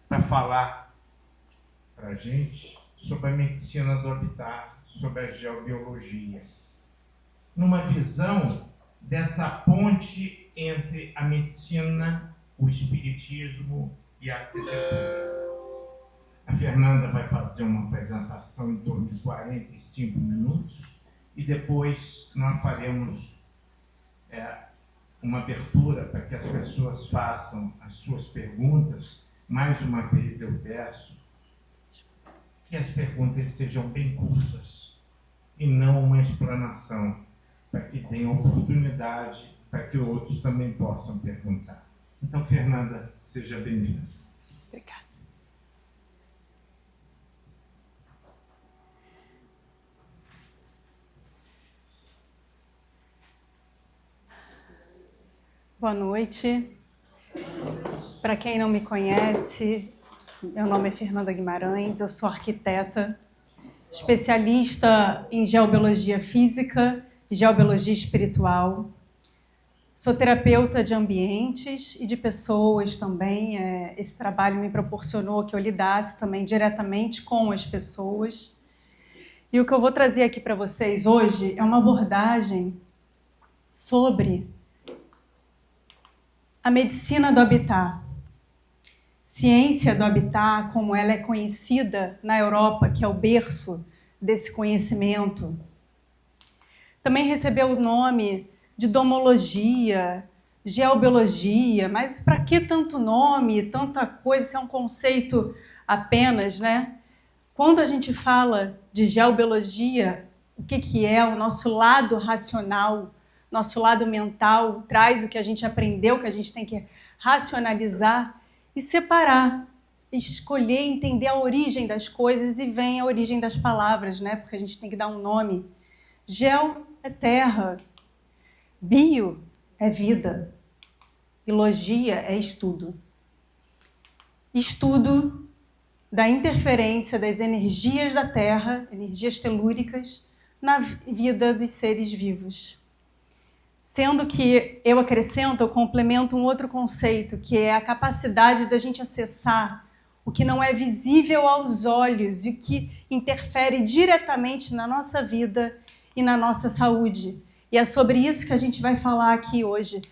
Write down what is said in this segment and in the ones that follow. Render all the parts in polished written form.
para falar para a gente sobre a medicina do habitat, sobre a geobiologia, numa visão dessa ponte entre a medicina, o espiritismo e a arquitetura. A Fernanda vai fazer uma apresentação em torno de 45 minutos e depois nós faremos uma abertura para que as pessoas façam as suas perguntas. Mais uma vez eu peço que as perguntas sejam bem curtas e não uma explanação, para que tenham oportunidade para que outros também possam perguntar. Então, Fernanda, seja bem-vinda. Obrigada. Boa noite. Para quem não me conhece, meu nome é Fernanda Guimarães, eu sou arquiteta, especialista em geobiologia física e geobiologia espiritual. Sou terapeuta de ambientes e de pessoas também. Esse trabalho me proporcionou que eu lidasse também diretamente com as pessoas. E o que eu vou trazer aqui para vocês hoje é uma abordagem sobre a medicina do habitat. Ciência do habitat, como ela é conhecida na Europa, que é o berço desse conhecimento. Também recebeu o nome de domologia, geobiologia, mas para que tanto nome, tanta coisa? Isso é um conceito apenas, né? Quando a gente fala de geobiologia, o que é o nosso lado racional, nosso lado mental, traz o que a gente aprendeu, que a gente tem que racionalizar e separar, escolher, entender a origem das coisas, e vem a origem das palavras, né? Porque a gente tem que dar um nome. Geo é terra, bio é vida, e logia é estudo. Estudo da interferência das energias da Terra, energias telúricas, na vida dos seres vivos. Sendo que eu acrescento, eu complemento um outro conceito, que é a capacidade da gente acessar o que não é visível aos olhos e o que interfere diretamente na nossa vida e na nossa saúde. E é sobre isso que a gente vai falar aqui hoje.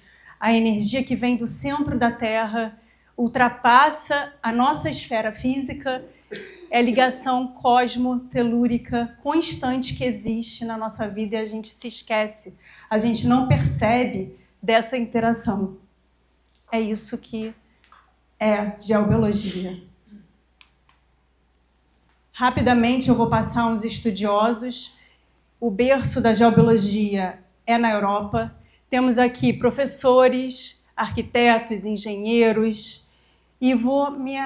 A energia que vem do centro da Terra ultrapassa a nossa esfera física, é a ligação cosmo-telúrica constante que existe na nossa vida e a gente se esquece. A gente não percebe dessa interação. É isso que é geobiologia. Rapidamente eu vou passar uns estudiosos. O berço da geobiologia é na Europa. Temos aqui professores, arquitetos, engenheiros, e vou me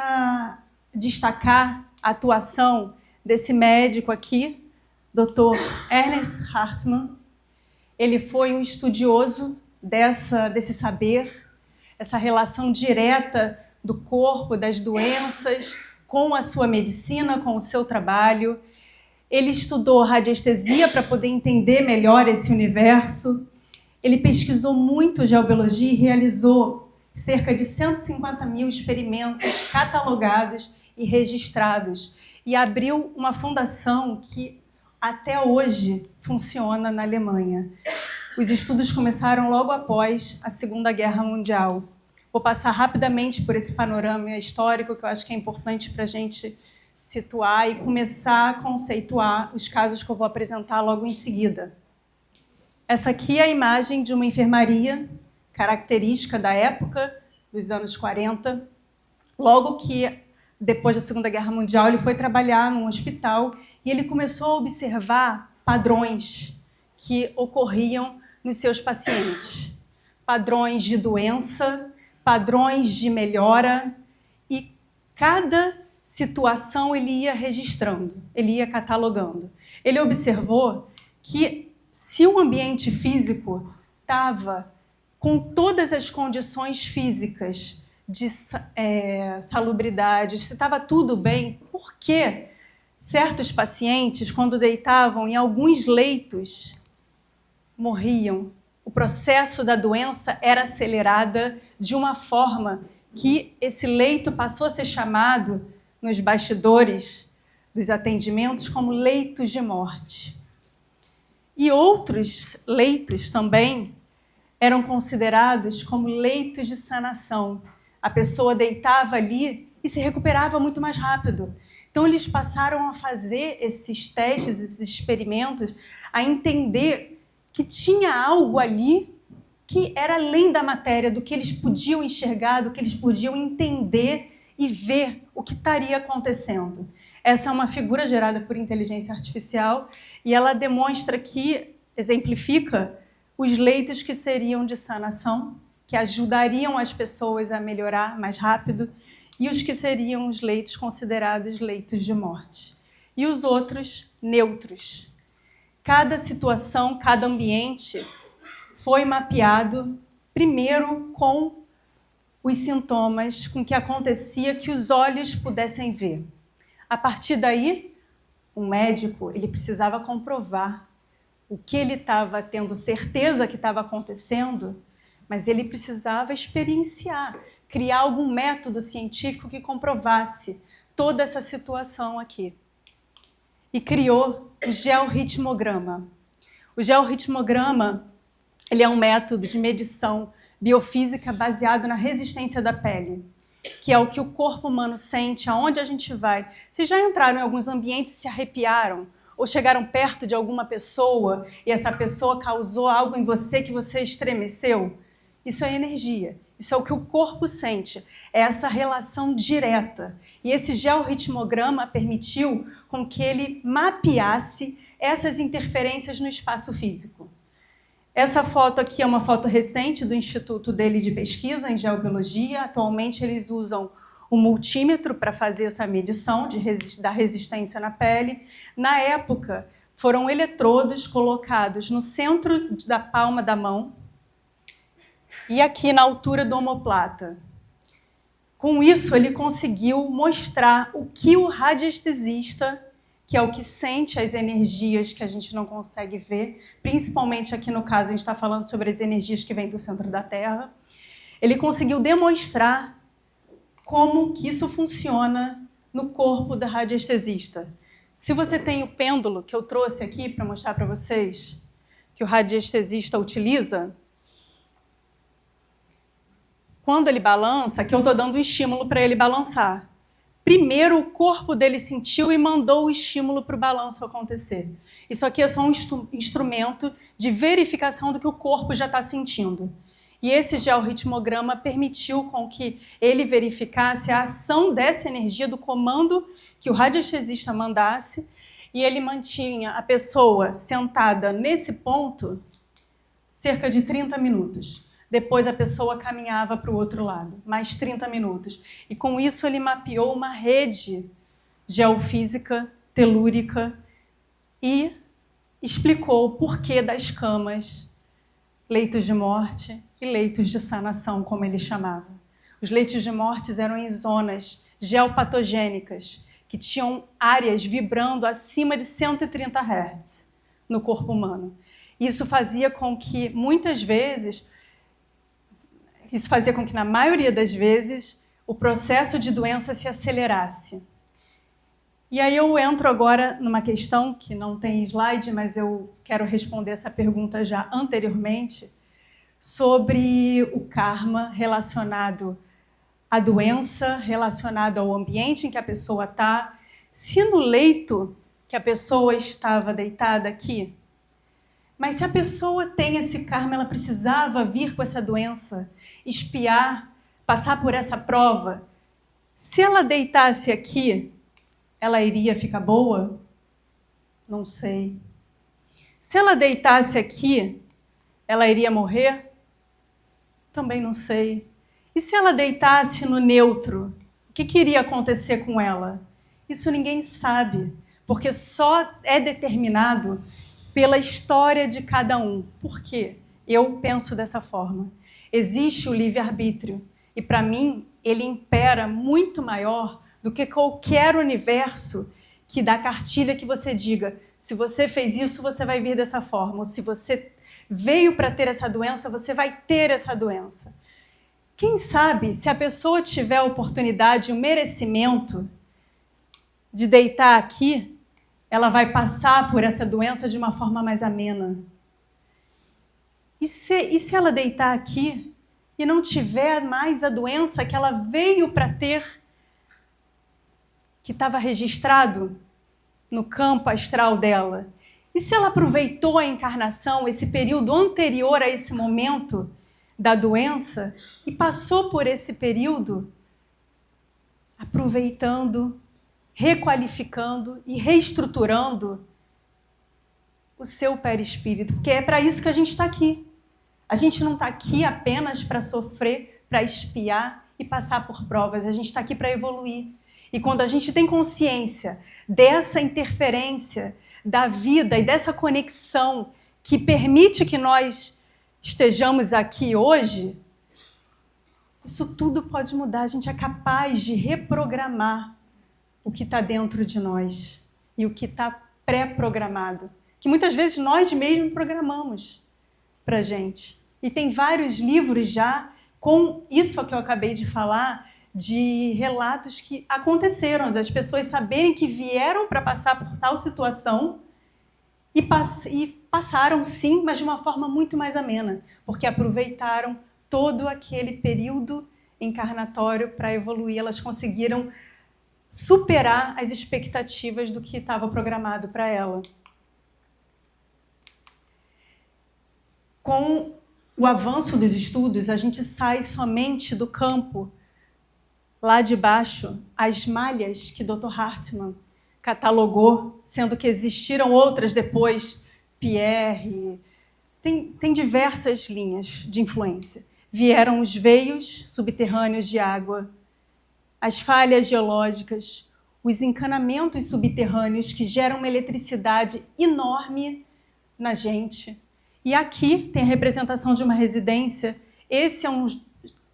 destacar a atuação desse médico aqui, Dr. Ernest Hartmann. Ele foi um estudioso desse saber, essa relação direta do corpo, das doenças, com a sua medicina, com o seu trabalho. Ele estudou radiestesia para poder entender melhor esse universo. Ele pesquisou muito geobiologia e realizou cerca de 150 mil experimentos catalogados e registrados. E abriu uma fundação que até hoje funciona na Alemanha. Os estudos começaram logo após a Segunda Guerra Mundial. Vou passar rapidamente por esse panorama histórico, que eu acho que é importante para a gente situar e começar a conceituar os casos que eu vou apresentar logo em seguida. Essa aqui é a imagem de uma enfermaria, característica da época, dos anos 40. Logo que, depois da Segunda Guerra Mundial, ele foi trabalhar num hospital e ele começou a observar padrões que ocorriam nos seus pacientes. Padrões de doença, padrões de melhora, e cada situação ele ia registrando, ele ia catalogando. Ele observou que se o ambiente físico estava com todas as condições físicas de salubridade, se estava tudo bem, por que certos pacientes, quando deitavam em alguns leitos, morriam? O processo da doença era acelerada de uma forma que esse leito passou a ser chamado, nos bastidores dos atendimentos, como leitos de morte. E outros leitos também eram considerados como leitos de sanação. A pessoa deitava ali e se recuperava muito mais rápido. Então, eles passaram a fazer esses testes, esses experimentos, a entender que tinha algo ali que era além da matéria, do que eles podiam enxergar, do que eles podiam entender e ver o que estaria acontecendo. Essa é uma figura gerada por inteligência artificial e ela demonstra que, exemplifica, os leitos que seriam de sanação, que ajudariam as pessoas a melhorar mais rápido, e os que seriam os leitos considerados leitos de morte. E os outros, neutros. Cada situação, cada ambiente foi mapeado primeiro com os sintomas, com o que acontecia que os olhos pudessem ver. A partir daí, o médico ele precisava comprovar o que ele estava tendo certeza que estava acontecendo, mas ele precisava experienciar, criar algum método científico que comprovasse toda essa situação aqui. E criou o georritmograma. O georritmograma ele é um método de medição biofísica baseado na resistência da pele, que é o que o corpo humano sente, aonde a gente vai. Vocês já entraram em alguns ambientes e se arrepiaram? Ou chegaram perto de alguma pessoa e essa pessoa causou algo em você que você estremeceu? Isso é energia. Isso é o que o corpo sente. É essa relação direta. E esse georritmograma permitiu com que ele mapeasse essas interferências no espaço físico. Essa foto aqui é uma foto recente do instituto dele de pesquisa em geobiologia. Atualmente eles usam o multímetro para fazer essa medição da resistência na pele. Na época, foram eletrodos colocados no centro da palma da mão e aqui na altura do omoplata. Com isso, ele conseguiu mostrar o que o radiestesista, que é o que sente as energias que a gente não consegue ver, principalmente aqui no caso a gente está falando sobre as energias que vêm do centro da Terra, ele conseguiu demonstrar como que isso funciona no corpo da radiestesista. Se você tem o pêndulo que eu trouxe aqui para mostrar para vocês, que o radiestesista utiliza, quando ele balança, aqui eu estou dando um estímulo para ele balançar. Primeiro, o corpo dele sentiu e mandou o estímulo para o balanço acontecer. Isso aqui é só um instrumento de verificação do que o corpo já está sentindo. E esse georritmograma permitiu com que ele verificasse a ação dessa energia do comando que o radiestesista mandasse, e ele mantinha a pessoa sentada nesse ponto cerca de 30 minutos. Depois a pessoa caminhava para o outro lado, mais 30 minutos. E com isso ele mapeou uma rede geofísica telúrica e explicou o porquê das camas, leitos de morte e leitos de sanação, como ele chamava. Os leitos de morte eram em zonas geopatogênicas, que tinham áreas vibrando acima de 130 Hz no corpo humano. Isso fazia com que, na maioria das vezes, o processo de doença se acelerasse. E aí eu entro agora numa questão que não tem slide, mas eu quero responder essa pergunta já anteriormente, sobre o karma relacionado à doença, relacionado ao ambiente em que a pessoa está. Se no leito que a pessoa estava deitada aqui, mas se a pessoa tem esse karma, ela precisava vir com essa doença, espiar, passar por essa prova. Se ela deitasse aqui, ela iria ficar boa? Não sei. Se ela deitasse aqui, ela iria morrer? Também não sei. E se ela deitasse no neutro, o que iria acontecer com ela? Isso ninguém sabe, porque só é determinado pela história de cada um. Por quê? Eu penso dessa forma. Existe o livre-arbítrio, e para mim ele impera muito maior do que qualquer universo que dá cartilha que você diga, se você fez isso, você vai vir dessa forma, ou se você veio para ter essa doença, você vai ter essa doença. Quem sabe, se a pessoa tiver a oportunidade e o merecimento de deitar aqui, ela vai passar por essa doença de uma forma mais amena. E se ela deitar aqui e não tiver mais a doença que ela veio para ter, que estava registrado no campo astral dela? E se ela aproveitou a encarnação, esse período anterior a esse momento da doença, e passou por esse período aproveitando, requalificando e reestruturando o seu perispírito? Porque é para isso que a gente está aqui. A gente não está aqui apenas para sofrer, para espiar e passar por provas. A gente está aqui para evoluir. E quando a gente tem consciência dessa interferência da vida e dessa conexão que permite que nós estejamos aqui hoje, isso tudo pode mudar. A gente é capaz de reprogramar o que está dentro de nós e o que está pré-programado, que muitas vezes nós mesmos programamos para a gente. E tem vários livros já com isso que eu acabei de falar, de relatos que aconteceram, das pessoas saberem que vieram para passar por tal situação e passaram sim, mas de uma forma muito mais amena, porque aproveitaram todo aquele período encarnatório para evoluir. Elas conseguiram superar as expectativas do que estava programado para ela. Com o avanço dos estudos, a gente sai somente do campo lá de baixo, as malhas que Dr. Hartmann catalogou, sendo que existiram outras depois, Pierre, tem diversas linhas de influência. Vieram os veios subterrâneos de água, as falhas geológicas, os encanamentos subterrâneos que geram uma eletricidade enorme na gente. E aqui tem a representação de uma residência. Esse é um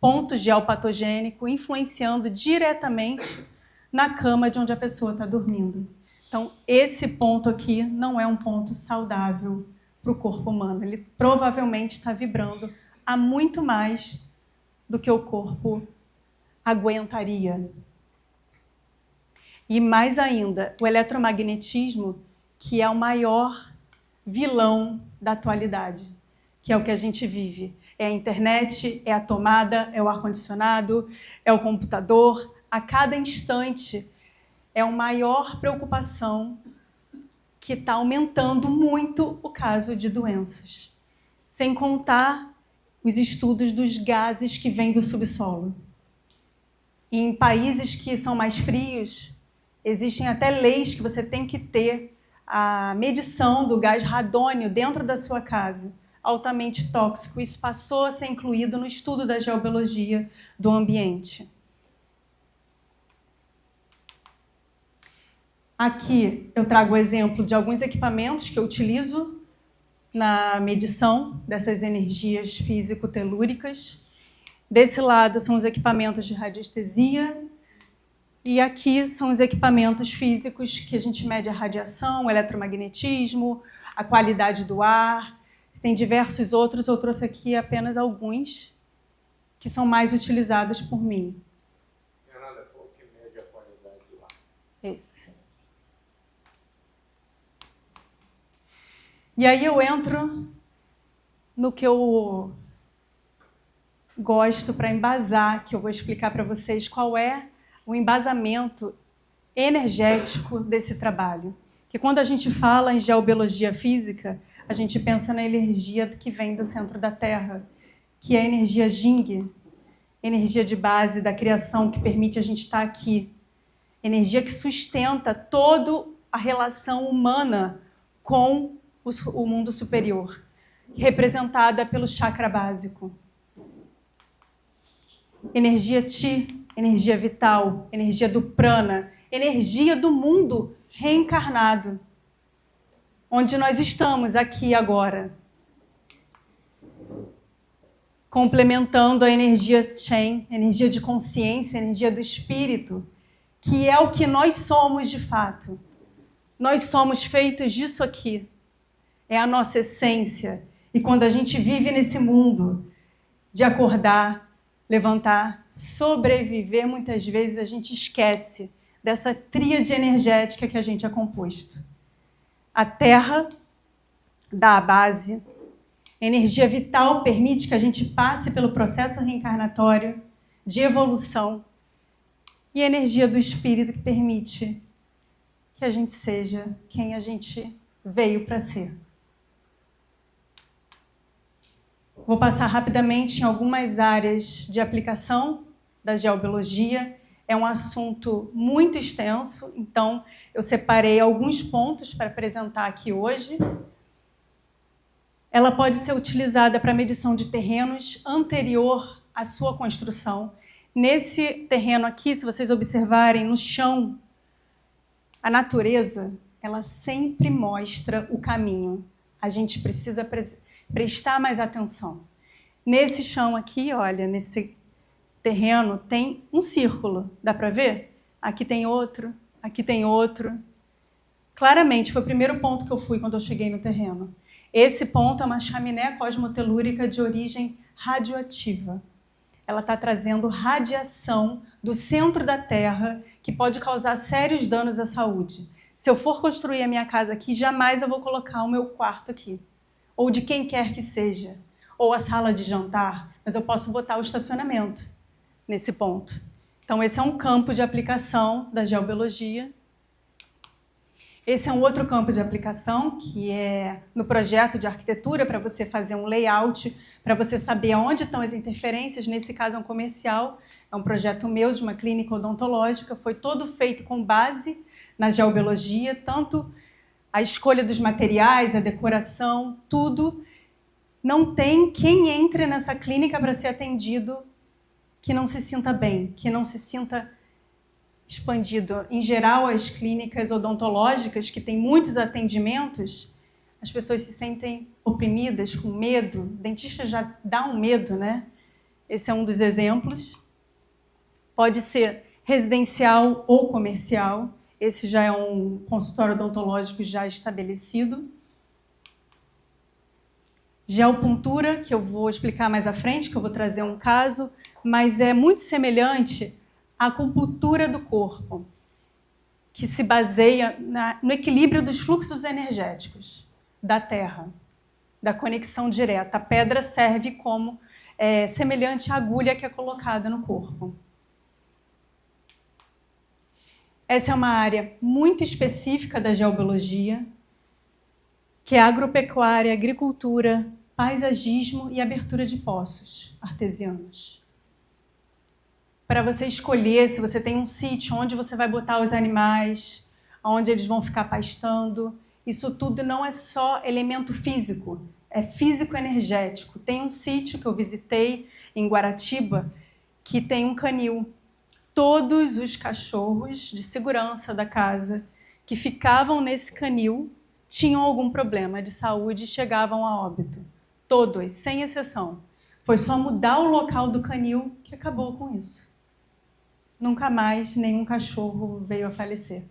ponto geopatogênico influenciando diretamente na cama de onde a pessoa está dormindo. Então, esse ponto aqui não é um ponto saudável para o corpo humano. Ele provavelmente está vibrando a muito mais do que o corpo aguentaria. E mais ainda, o eletromagnetismo, que é o maior vilão da atualidade, que é o que a gente vive. É a internet, é a tomada, é o ar-condicionado, é o computador. A cada instante é a maior preocupação, que está aumentando muito o caso de doenças. Sem contar os estudos dos gases que vêm do subsolo. E em países que são mais frios, existem até leis que você tem que ter a medição do gás radônio dentro da sua casa, altamente tóxico. Isso passou a ser incluído no estudo da geobiologia do ambiente. Aqui eu trago o exemplo de alguns equipamentos que eu utilizo na medição dessas energias físico-telúricas. Desse lado são os equipamentos de radiestesia, e aqui são os equipamentos físicos que a gente mede a radiação, o eletromagnetismo, a qualidade do ar. Tem diversos outros, eu trouxe aqui apenas alguns que são mais utilizados por mim. Fernanda, qual que mede a qualidade do ar? Esse. E aí eu entro no que eu gosto para embasar, que eu vou explicar para vocês qual é o embasamento energético desse trabalho. Que quando a gente fala em geobiologia física, a gente pensa na energia que vem do centro da Terra, que é a energia Jing, energia de base da criação que permite a gente estar aqui. Energia que sustenta toda a relação humana com o mundo superior, representada pelo chakra básico. Energia Chi, energia vital, energia do prana, energia do mundo reencarnado, onde nós estamos aqui agora, complementando a energia Shen, energia de consciência, energia do espírito, que é o que nós somos de fato. Nós somos feitos disso aqui. É a nossa essência. E quando a gente vive nesse mundo de acordar, levantar, sobreviver, muitas vezes a gente esquece dessa tríade energética que a gente é composto. A terra dá a base, a energia vital permite que a gente passe pelo processo reencarnatório de evolução e a energia do espírito que permite que a gente seja quem a gente veio para ser. Vou passar rapidamente em algumas áreas de aplicação da geobiologia. É um assunto muito extenso, então eu separei alguns pontos para apresentar aqui hoje. Ela pode ser utilizada para medição de terrenos anterior à sua construção. Nesse terreno aqui, se vocês observarem no chão, a natureza, ela sempre mostra o caminho. A gente precisa prestar mais atenção. Nesse chão aqui, olha, nesse terreno, tem um círculo. Dá para ver? Aqui tem outro, aqui tem outro. Claramente, foi o primeiro ponto que eu fui quando eu cheguei no terreno. Esse ponto é uma chaminé cosmotelúrica de origem radioativa. Ela está trazendo radiação do centro da Terra que pode causar sérios danos à saúde. Se eu for construir a minha casa aqui, jamais eu vou colocar o meu quarto aqui. Ou de quem quer que seja. Ou a sala de jantar. Mas eu posso botar o estacionamento nesse ponto. Então, esse é um campo de aplicação da geobiologia. Esse é um outro campo de aplicação, que é no projeto de arquitetura, para você fazer um layout, para você saber onde estão as interferências. Nesse caso, é um comercial, é um projeto meu, de uma clínica odontológica. Foi todo feito com base na geobiologia, tanto a escolha dos materiais, a decoração, tudo. Não tem quem entre nessa clínica para ser atendido que não se sinta bem, que não se sinta expandido. Em geral, as clínicas odontológicas, que têm muitos atendimentos, as pessoas se sentem oprimidas, com medo. O dentista já dá um medo, né? Esse é um dos exemplos. Pode ser residencial ou comercial. Esse já é um consultório odontológico já estabelecido. Geopuntura, que eu vou explicar mais à frente, que eu vou trazer um caso, mas é muito semelhante à acupuntura do corpo, que se baseia no equilíbrio dos fluxos energéticos da Terra, da conexão direta. A pedra serve como semelhante à agulha que é colocada no corpo. Essa é uma área muito específica da geobiologia, que é agropecuária, agricultura, paisagismo e abertura de poços artesianos. Para você escolher se você tem um sítio onde você vai botar os animais, onde eles vão ficar pastando. Isso tudo não é só elemento físico, é físico-energético. Tem um sítio que eu visitei em Guaratiba que tem um canil. Todos os cachorros de segurança da casa que ficavam nesse canil tinham algum problema de saúde e chegavam a óbito. Todos, sem exceção. Foi só mudar o local do canil que acabou com isso. Nunca mais nenhum cachorro veio a falecer.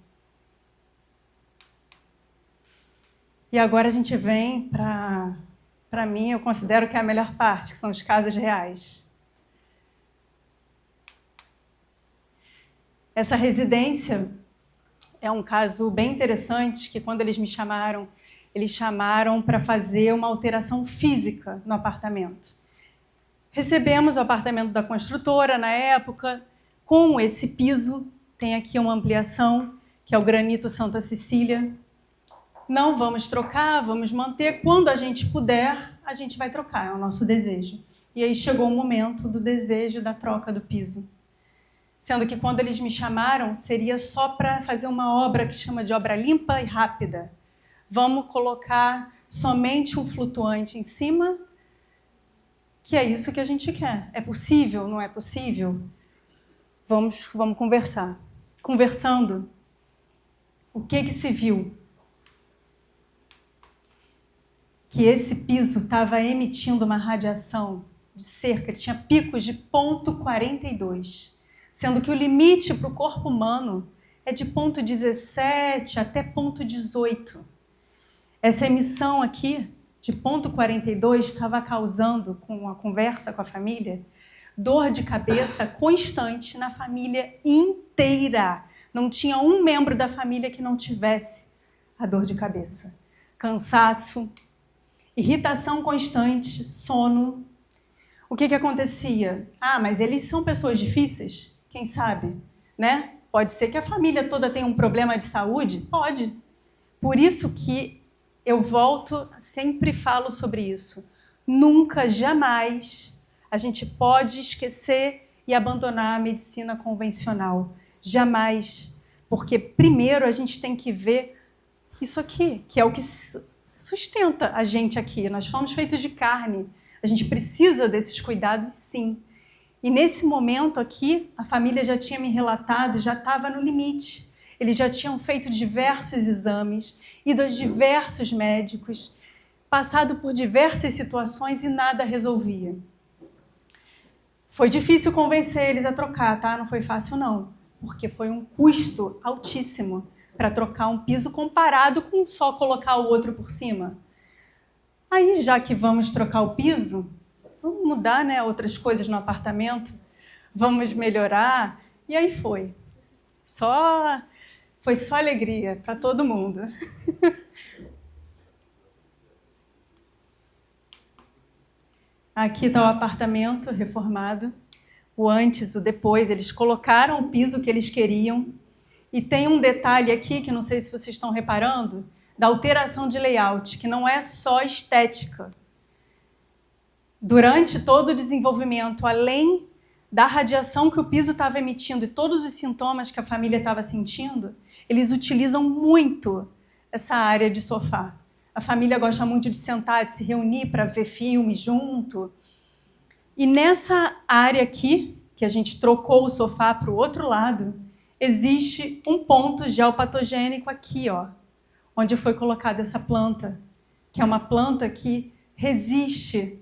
E agora a gente vem para mim, eu considero que é a melhor parte, que são os casos reais. Essa residência é um caso bem interessante, que quando eles me chamaram, eles chamaram para fazer uma alteração física no apartamento. Recebemos o apartamento da construtora na época, com esse piso. Tem aqui uma ampliação, que é o granito Santa Cecília. Não vamos trocar, vamos manter. Quando a gente puder, a gente vai trocar, é o nosso desejo. E aí chegou o momento do desejo da troca do piso. Sendo que quando eles me chamaram, seria só para fazer uma obra que chama de obra limpa e rápida. Vamos colocar somente um flutuante em cima, que é isso que a gente quer. É possível? Não é possível? Vamos conversar. Conversando, o que se viu? Que esse piso estava emitindo uma radiação de cerca, tinha picos de 0,42, sendo que o limite para o corpo humano é de 0,17 até 0,18. Essa emissão aqui, de 0,42, estava causando, com a conversa com a família, dor de cabeça constante na família inteira. Não tinha um membro da família que não tivesse a dor de cabeça. Cansaço, irritação constante, sono. O que acontecia? Mas eles são pessoas difíceis? Quem sabe, né? Pode ser que a família toda tenha um problema de saúde? Pode. Por isso que eu sempre falo sobre isso. Nunca, jamais, a gente pode esquecer e abandonar a medicina convencional. Jamais. Porque primeiro a gente tem que ver isso aqui, que é o que sustenta a gente aqui. Nós fomos feitos de carne. A gente precisa desses cuidados, sim. E nesse momento aqui, a família já tinha me relatado, já estava no limite. Eles já tinham feito diversos exames, ido a diversos médicos, passado por diversas situações e nada resolvia. Foi difícil convencer eles a trocar, tá? Não foi fácil, não. Porque foi um custo altíssimo para trocar um piso comparado com só colocar o outro por cima. Aí, já que vamos trocar o piso, vamos mudar, né, outras coisas no apartamento, vamos melhorar. E aí foi. Foi só alegria para todo mundo. Aqui está o apartamento reformado. O antes, o depois, eles colocaram o piso que eles queriam. E tem um detalhe aqui, que não sei se vocês estão reparando, da alteração de layout, que não é só estética. Durante todo o desenvolvimento, além da radiação que o piso estava emitindo e todos os sintomas que a família estava sentindo, eles utilizam muito essa área de sofá. A família gosta muito de sentar, de se reunir para ver filme junto. E nessa área aqui, que a gente trocou o sofá para o outro lado, existe um ponto geopatogênico aqui, ó, onde foi colocada essa planta, que é uma planta que resiste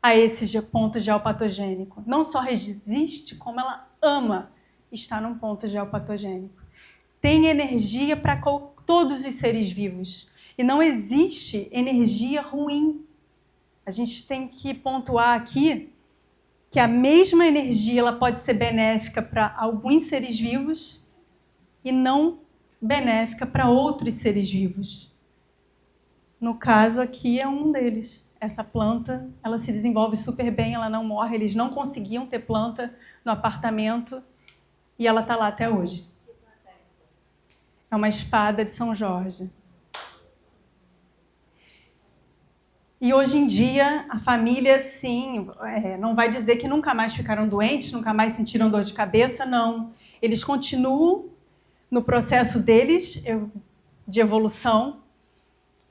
a esse ponto geopatogênico. Não só resiste, como ela ama estar num ponto geopatogênico. Tem energia para todos os seres vivos. E não existe energia ruim. A gente tem que pontuar aqui que a mesma energia ela pode ser benéfica para alguns seres vivos e não benéfica para outros seres vivos. No caso aqui é um deles. Essa planta, ela se desenvolve super bem, ela não morre. Eles não conseguiam ter planta no apartamento e ela está lá até hoje. É uma espada de São Jorge. E hoje em dia, a família, sim, não vai dizer que nunca mais ficaram doentes, nunca mais sentiram dor de cabeça, não. Eles continuam no processo deles de evolução.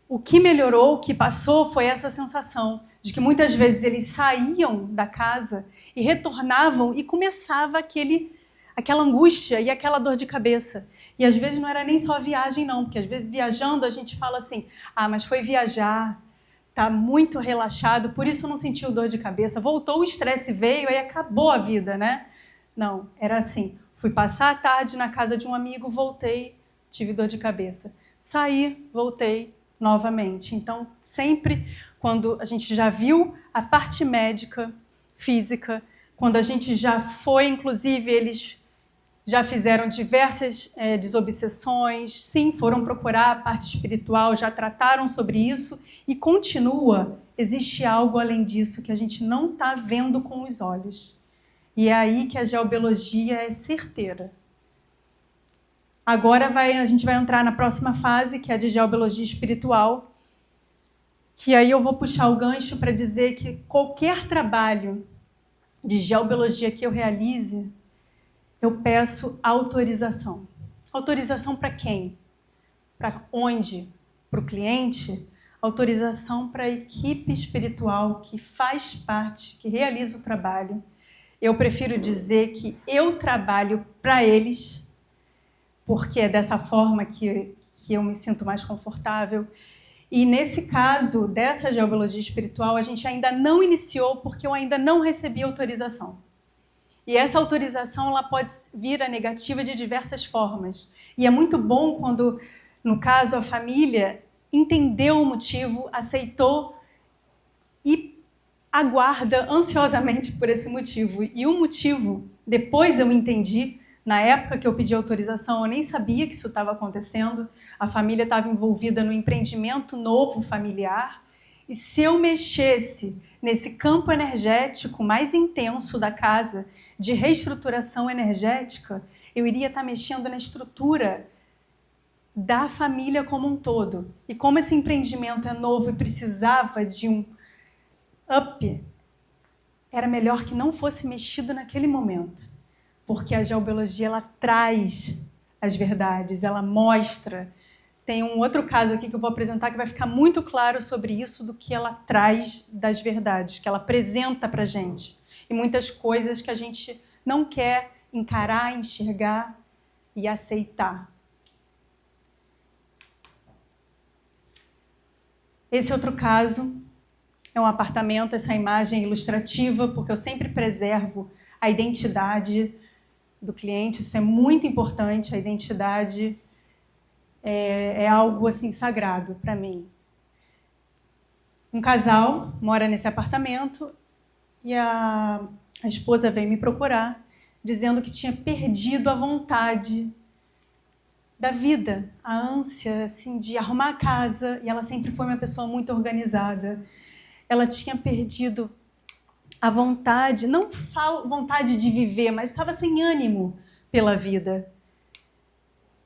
O que melhorou, o que passou, foi essa sensação de que muitas vezes eles saíam da casa e retornavam e começava aquela angústia e aquela dor de cabeça. E às vezes não era nem só a viagem, não, porque às vezes viajando a gente fala assim, mas foi viajar, está muito relaxado, por isso não sentiu dor de cabeça. Voltou, o estresse veio, aí acabou a vida, né? Não, era assim, fui passar a tarde na casa de um amigo, voltei, tive dor de cabeça. Saí, voltei novamente. Então, sempre quando a gente já viu a parte médica, física, quando a gente já foi, inclusive, eles já fizeram diversas desobsessões, sim, foram procurar a parte espiritual, já trataram sobre isso e continua. Existe algo além disso que a gente não está vendo com os olhos. E é aí que a geobiologia é certeira. Agora a gente vai entrar na próxima fase, que é a de geobiologia espiritual, que aí eu vou puxar o gancho para dizer que qualquer trabalho de geobiologia que eu realize, eu peço autorização. Autorização para quem? Para onde? Para o cliente? Autorização para a equipe espiritual que faz parte, que realiza o trabalho. Eu prefiro dizer que eu trabalho para eles, porque é dessa forma que eu me sinto mais confortável. E nesse caso, dessa geobiologia espiritual, a gente ainda não iniciou, porque eu ainda não recebi autorização. E essa autorização ela pode vir a negativa de diversas formas. E é muito bom quando, no caso, a família entendeu o motivo, aceitou e aguarda ansiosamente por esse motivo. E o motivo, depois eu entendi, na época que eu pedi autorização, eu nem sabia que isso estava acontecendo. A família estava envolvida no empreendimento novo familiar. E se eu mexesse nesse campo energético mais intenso da casa, de reestruturação energética, eu iria estar mexendo na estrutura da família como um todo. E como esse empreendimento é novo e precisava de um up, era melhor que não fosse mexido naquele momento. Porque a geobiologia, ela traz as verdades, ela mostra. Tem um outro caso aqui que eu vou apresentar que vai ficar muito claro sobre isso, do que ela traz das verdades, que ela apresenta para a gente. E muitas coisas que a gente não quer encarar, enxergar e aceitar. Esse outro caso é um apartamento, essa imagem ilustrativa, porque eu sempre preservo a identidade do cliente, isso é muito importante, a identidade é algo assim sagrado para mim. Um casal mora nesse apartamento e a esposa veio me procurar dizendo que tinha perdido a vontade da vida, a ânsia assim, de arrumar a casa, e ela sempre foi uma pessoa muito organizada. Ela tinha perdido a vontade, não vontade de viver, mas estava sem ânimo pela vida.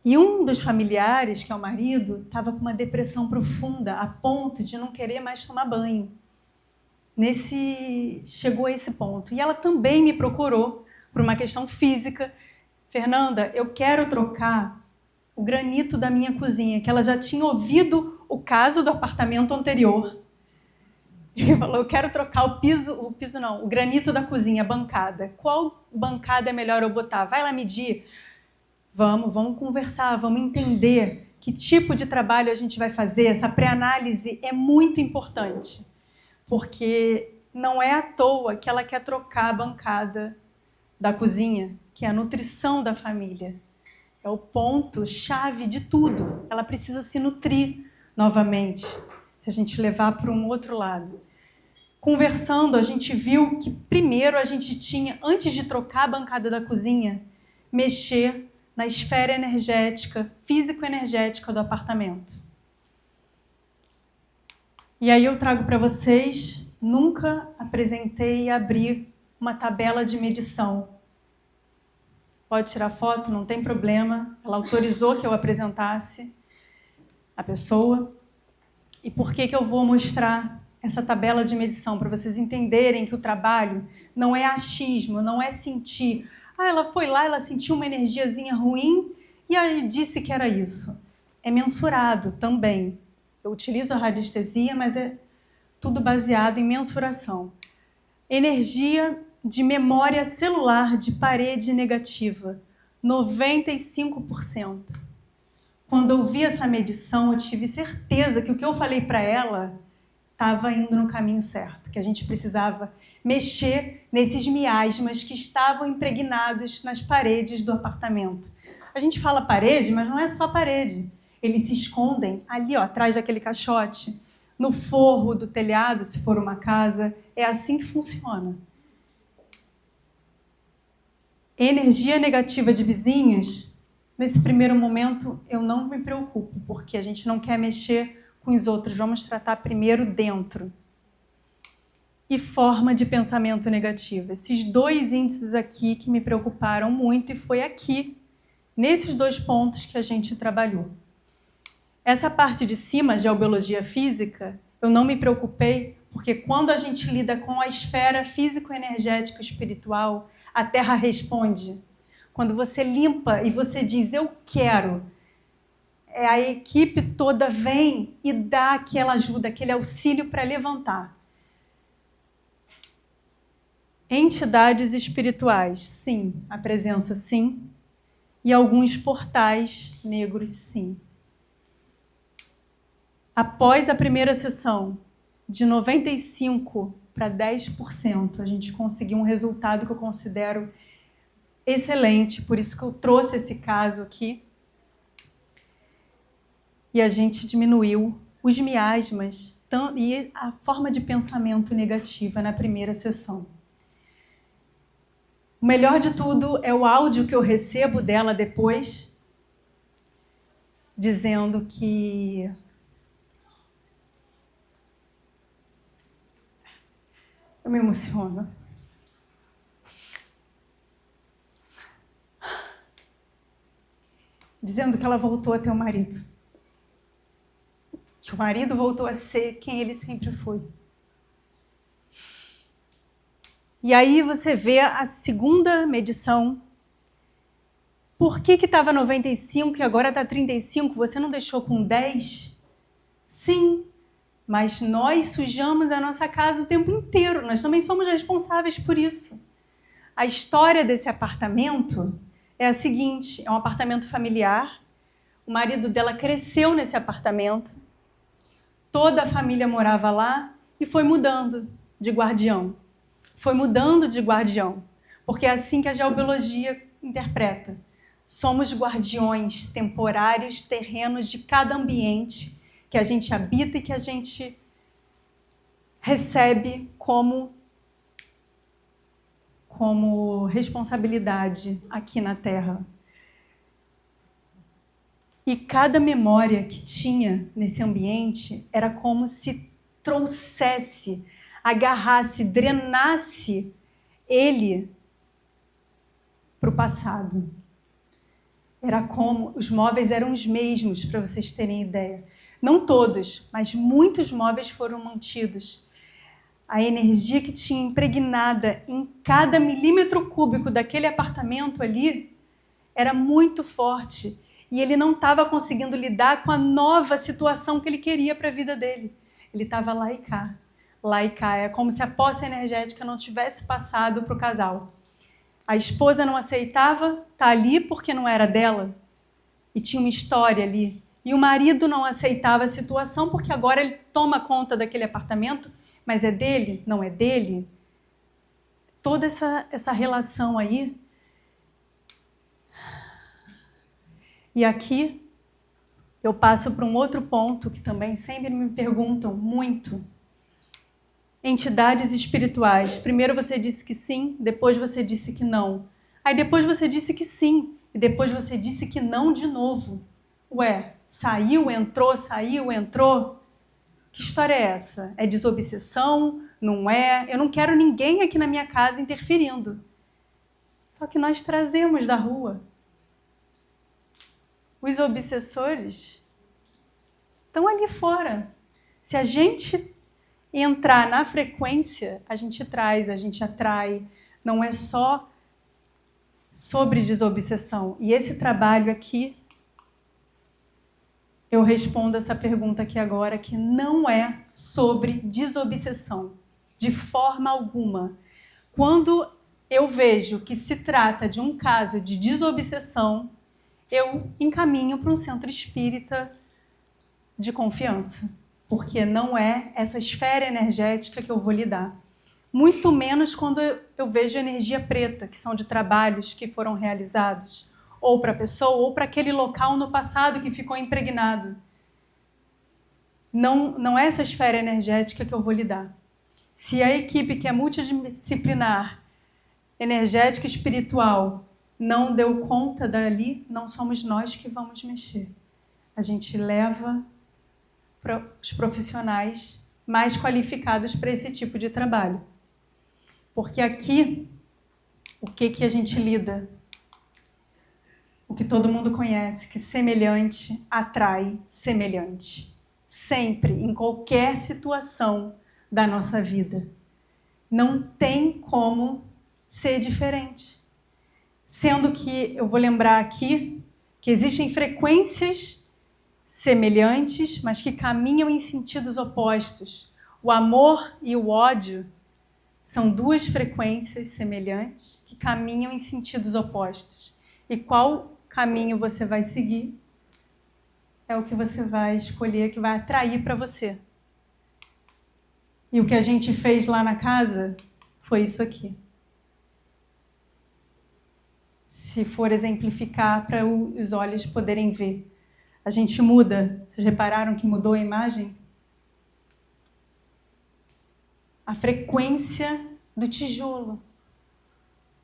E um dos familiares, que é o marido, estava com uma depressão profunda, a ponto de não querer mais tomar banho. Chegou a esse ponto. E ela também me procurou por uma questão física. Fernanda, eu quero trocar o granito da minha cozinha, que ela já tinha ouvido o caso do apartamento anterior. E falou, eu quero trocar o granito da cozinha, a bancada. Qual bancada é melhor eu botar? Vai lá medir. Vamos conversar, vamos entender que tipo de trabalho a gente vai fazer. Essa pré-análise é muito importante, porque não é à toa que ela quer trocar a bancada da cozinha, que é a nutrição da família. É o ponto-chave de tudo. Ela precisa se nutrir novamente, se a gente levar para um outro lado. Conversando, a gente viu que primeiro a gente tinha, antes de trocar a bancada da cozinha, mexer na esfera energética, físico-energética do apartamento. E aí eu trago para vocês, nunca apresentei e abri uma tabela de medição. Pode tirar foto, não tem problema. Ela autorizou que eu apresentasse a pessoa. E por que eu vou mostrar essa tabela de medição? Para vocês entenderem que o trabalho não é achismo, não é sentir. Ela foi lá, ela sentiu uma energiazinha ruim e aí disse que era isso. É mensurado também. Eu utilizo a radiestesia, mas é tudo baseado em mensuração. Energia de memória celular de parede negativa, 95%. Quando eu vi essa medição, eu tive certeza que o que eu falei para ela estava indo no caminho certo, que a gente precisava mexer nesses miasmas que estavam impregnados nas paredes do apartamento. A gente fala parede, mas não é só parede. Eles se escondem ali, atrás daquele caixote, no forro do telhado, se for uma casa. É assim que funciona. Energia negativa de vizinhos, nesse primeiro momento eu não me preocupo, porque a gente não quer mexer com os outros, vamos tratar primeiro dentro. E forma de pensamento negativo. Esses dois índices aqui que me preocuparam muito, e foi aqui, nesses dois pontos que a gente trabalhou. Essa parte de cima, geobiologia física, eu não me preocupei, porque quando a gente lida com a esfera físico-energética espiritual, a Terra responde. Quando você limpa e você diz, eu quero, a equipe toda vem e dá aquela ajuda, aquele auxílio para levantar. Entidades espirituais, sim. A presença, sim. E alguns portais negros, sim. Após a primeira sessão, de 95% para 10%, a gente conseguiu um resultado que eu considero excelente, por isso que eu trouxe esse caso aqui. E a gente diminuiu os miasmas, e a forma de pensamento negativa na primeira sessão. O melhor de tudo é o áudio que eu recebo dela depois, dizendo que eu me emociono. Dizendo que ela voltou a ter um marido. Que o marido voltou a ser quem ele sempre foi. E aí você vê a segunda medição. Por que estava 95 e agora está 35? Você não deixou com 10? Sim, mas nós sujamos a nossa casa o tempo inteiro. Nós também somos responsáveis por isso. A história desse apartamento é a seguinte: é um apartamento familiar. O marido dela cresceu nesse apartamento. Toda a família morava lá e foi mudando de guardião. Foi mudando de guardião, porque é assim que a geobiologia interpreta. Somos guardiões temporários, terrenos de cada ambiente que a gente habita e que a gente recebe como responsabilidade aqui na Terra. E cada memória que tinha nesse ambiente era como se trouxesse, agarrasse, drenasse ele para o passado. Era como os móveis eram os mesmos, para vocês terem ideia. Não todos, mas muitos móveis foram mantidos. A energia que tinha impregnada em cada milímetro cúbico daquele apartamento ali era muito forte. E ele não estava conseguindo lidar com a nova situação que ele queria para a vida dele. Ele estava lá e cá. Lá e cá. É como se a posse energética não tivesse passado para o casal. A esposa não aceitava estar ali porque não era dela. E tinha uma história ali. E o marido não aceitava a situação porque agora ele toma conta daquele apartamento, mas é dele, não é dele. Toda essa relação aí. E aqui eu passo para um outro ponto que também sempre me perguntam muito. Entidades espirituais. Primeiro você disse que sim, depois você disse que não. Aí depois você disse que sim, e depois você disse que não de novo. Ué, saiu, entrou? Que história é essa? É desobsessão? Não é? Eu não quero ninguém aqui na minha casa interferindo. Só que nós trazemos da rua. Os obsessores estão ali fora. Se a gente entrar na frequência, a gente traz, a gente atrai. Não é só sobre desobsessão. E esse trabalho aqui, eu respondo essa pergunta aqui agora, que não é sobre desobsessão, de forma alguma. Quando eu vejo que se trata de um caso de desobsessão, eu encaminho para um centro espírita de confiança, porque não é essa esfera energética que eu vou lidar. Muito menos quando eu vejo energia preta, que são de trabalhos que foram realizados, ou para a pessoa, ou para aquele local no passado que ficou impregnado. Não é essa esfera energética que eu vou lidar. Se a equipe que é multidisciplinar, energética e espiritual, não deu conta dali, não somos nós que vamos mexer. A gente leva para os profissionais mais qualificados para esse tipo de trabalho. Porque aqui, o que a gente lida? O que todo mundo conhece, que semelhante atrai semelhante. Sempre, em qualquer situação da nossa vida. Não tem como ser diferente. Sendo que, eu vou lembrar aqui, que existem frequências semelhantes, mas que caminham em sentidos opostos. O amor e o ódio são duas frequências semelhantes que caminham em sentidos opostos. E qual caminho você vai seguir é o que você vai escolher, que vai atrair para você. E o que a gente fez lá na casa foi isso aqui. Se for exemplificar para os olhos poderem ver. A gente muda. Vocês repararam que mudou a imagem? a frequência do tijolo.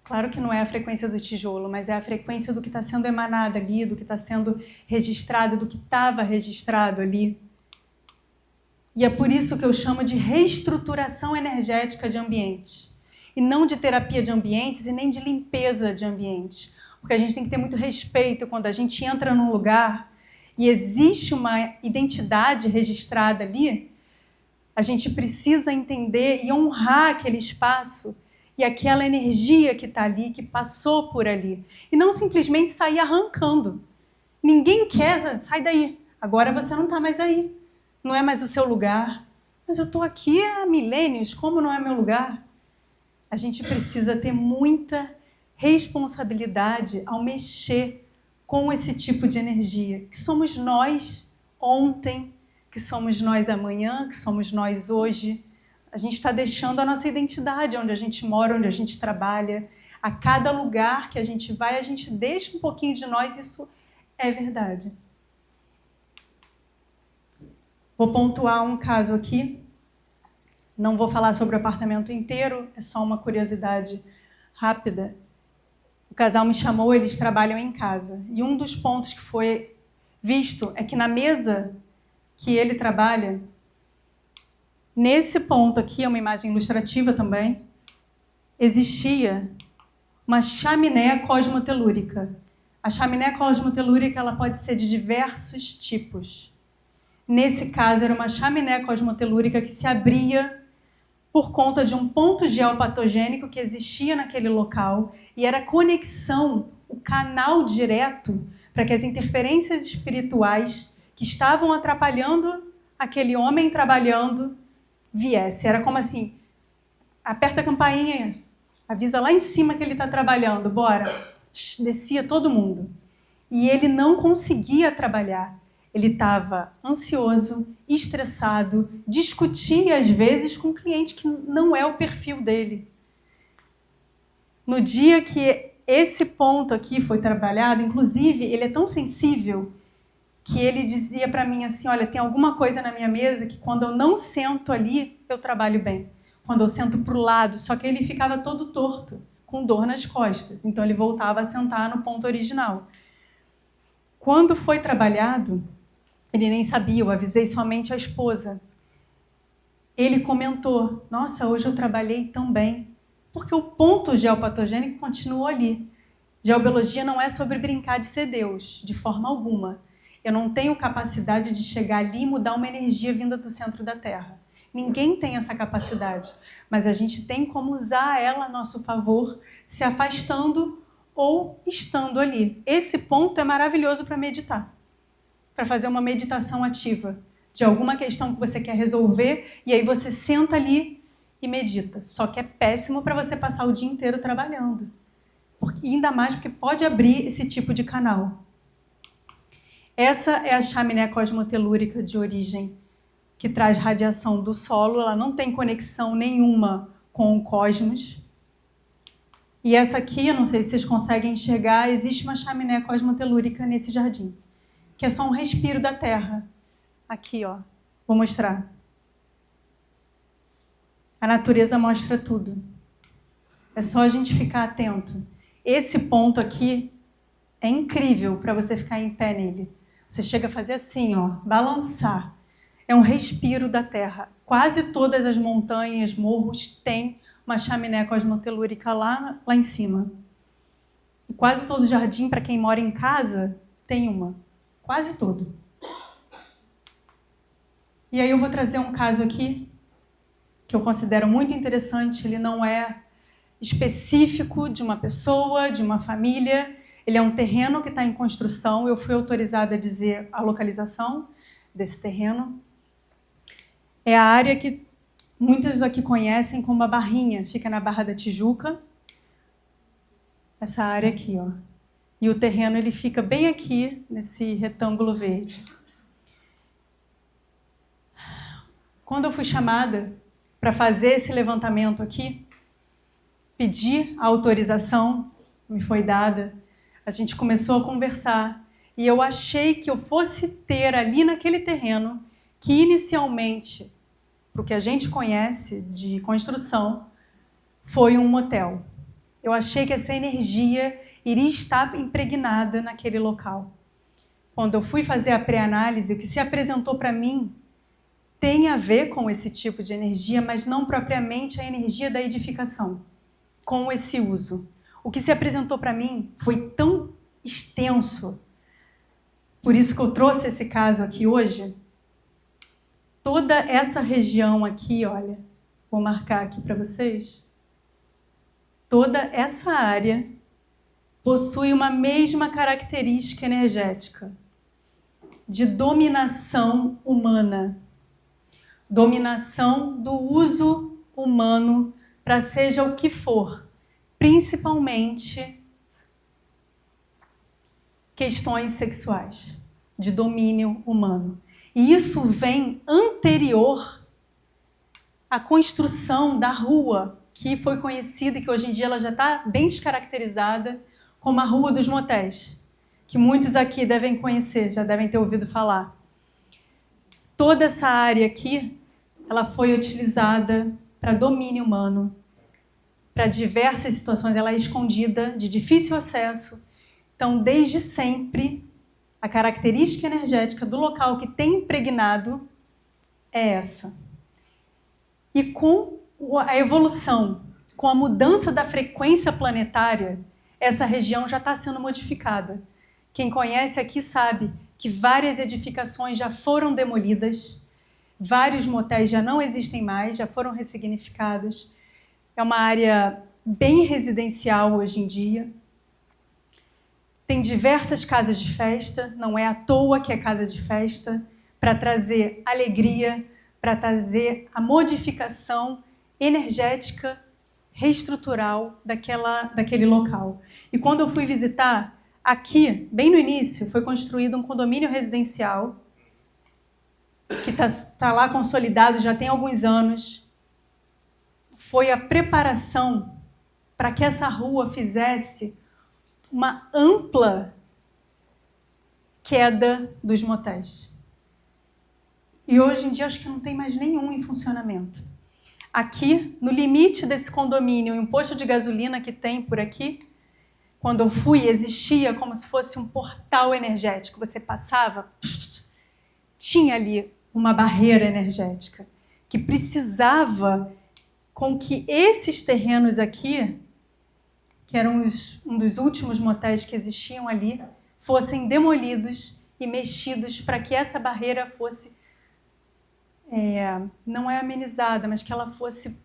Claro que não é a frequência do tijolo, mas é a frequência do que está sendo emanado ali, do que está sendo registrado, do que estava registrado ali. E é por isso que eu chamo de reestruturação energética de ambientes. E não de terapia de ambientes e nem de limpeza de ambientes. Porque a gente tem que ter muito respeito quando a gente entra num lugar e existe uma identidade registrada ali, a gente precisa entender e honrar aquele espaço e aquela energia que está ali, que passou por ali. E não simplesmente sair arrancando. Ninguém quer, sai daí, agora você não está mais aí. Não é mais o seu lugar. Mas eu estou aqui há milênios, como não é meu lugar? A gente precisa ter muita responsabilidade ao mexer com esse tipo de energia, que somos nós ontem, que somos nós amanhã, que somos nós hoje. A gente está deixando a nossa identidade, onde a gente mora, onde a gente trabalha. A cada lugar que a gente vai, a gente deixa um pouquinho de nós, isso é verdade. Vou pontuar um caso aqui. Não vou falar sobre o apartamento inteiro, é só uma curiosidade rápida. O casal me chamou, eles trabalham em casa. E um dos pontos que foi visto é que na mesa que ele trabalha, nesse ponto aqui, é uma imagem ilustrativa também, existia uma chaminé cosmotelúrica. A chaminé cosmotelúrica ela pode ser de diversos tipos. Nesse caso, era uma chaminé cosmotelúrica que se abria por conta de um ponto geopatogênico que existia naquele local e era a conexão, o canal direto para que as interferências espirituais que estavam atrapalhando aquele homem trabalhando viesse. Era como assim, aperta a campainha, avisa lá em cima que ele está trabalhando, bora. Descia todo mundo. E ele não conseguia trabalhar. Ele estava ansioso, estressado, discutia às vezes com um cliente que não é o perfil dele. No dia que esse ponto aqui foi trabalhado, inclusive, ele é tão sensível que ele dizia para mim assim, olha, tem alguma coisa na minha mesa que quando eu não sento ali, eu trabalho bem. Quando eu sento para o lado, só que ele ficava todo torto, com dor nas costas. Então ele voltava a sentar no ponto original. Quando foi trabalhado, ele nem sabia, eu avisei somente a esposa. Ele comentou, nossa, hoje eu trabalhei tão bem, porque o ponto geopatogênico continuou ali. Geobiologia não é sobre brincar de ser Deus, de forma alguma. Eu não tenho capacidade de chegar ali e mudar uma energia vinda do centro da Terra. Ninguém tem essa capacidade, mas a gente tem como usar ela a nosso favor, se afastando ou estando ali. Esse ponto é maravilhoso para meditar. Para fazer uma meditação ativa de alguma questão que você quer resolver e aí você senta ali e medita. Só que é péssimo para você passar o dia inteiro trabalhando. Ainda mais porque pode abrir esse tipo de canal. Essa é a chaminé cosmotelúrica de origem que traz radiação do solo. Ela não tem conexão nenhuma com o cosmos. E essa aqui, eu não sei se vocês conseguem enxergar, existe uma chaminé cosmotelúrica nesse jardim, que é só um respiro da Terra. Aqui, ó, vou mostrar. A natureza mostra tudo. É só a gente ficar atento. Esse ponto aqui é incrível para você ficar em pé nele. Você chega a fazer assim, ó, balançar. É um respiro da Terra. Quase todas as montanhas, morros têm uma chaminé cosmotelúrica lá em cima. E quase todo jardim, para quem mora em casa, tem uma. Quase todo. E aí eu vou trazer um caso aqui que eu considero muito interessante. Ele não é específico de uma pessoa, de uma família. Ele é um terreno que está em construção. Eu fui autorizada a dizer a localização desse terreno. É a área que muitos aqui conhecem como a Barrinha. Fica na Barra da Tijuca. Essa área aqui, ó. E o terreno ele fica bem aqui, nesse retângulo verde. Quando eu fui chamada para fazer esse levantamento aqui, pedi a autorização, me foi dada, a gente começou a conversar, e eu achei que eu fosse ter ali naquele terreno, que inicialmente, para o que a gente conhece de construção, foi um motel. Eu achei que essa energia iria estar impregnada naquele local. Quando eu fui fazer a pré-análise, o que se apresentou para mim tem a ver com esse tipo de energia, mas não propriamente a energia da edificação, com esse uso. O que se apresentou para mim foi tão extenso, por isso que eu trouxe esse caso aqui hoje. Toda essa região aqui, olha, vou marcar aqui para vocês. Toda essa área possui uma mesma característica energética de dominação humana. Dominação do uso humano para seja o que for, principalmente questões sexuais, de domínio humano. E isso vem anterior à construção da rua, que foi conhecida e que hoje em dia ela já está bem descaracterizada como a Rua dos Motéis, que muitos aqui devem conhecer, já devem ter ouvido falar. Toda essa área aqui, ela foi utilizada para domínio humano, para diversas situações. Ela é escondida, de difícil acesso. Então, desde sempre, a característica energética do local que tem impregnado é essa. E com a evolução, com a mudança da frequência planetária, essa região já está sendo modificada. Quem conhece aqui sabe que várias edificações já foram demolidas, vários motéis já não existem mais, já foram ressignificados. É uma área bem residencial hoje em dia. Tem diversas casas de festa, não é à toa que é casa de festa, para trazer alegria, para trazer a modificação energética, reestrutural daquele local. E quando eu fui visitar, aqui, bem no início, foi construído um condomínio residencial, que está lá consolidado já tem alguns anos. Foi a preparação para que essa rua fizesse uma ampla queda dos motéis. E hoje em dia acho que não tem mais nenhum em funcionamento. Aqui, no limite desse condomínio, um posto de gasolina que tem por aqui, quando eu fui, existia como se fosse um portal energético. Você passava, tinha ali uma barreira energética que precisava com que esses terrenos aqui, que eram um dos últimos motéis que existiam ali, fossem demolidos e mexidos para que essa barreira fosse, não é amenizada, mas que ela fosse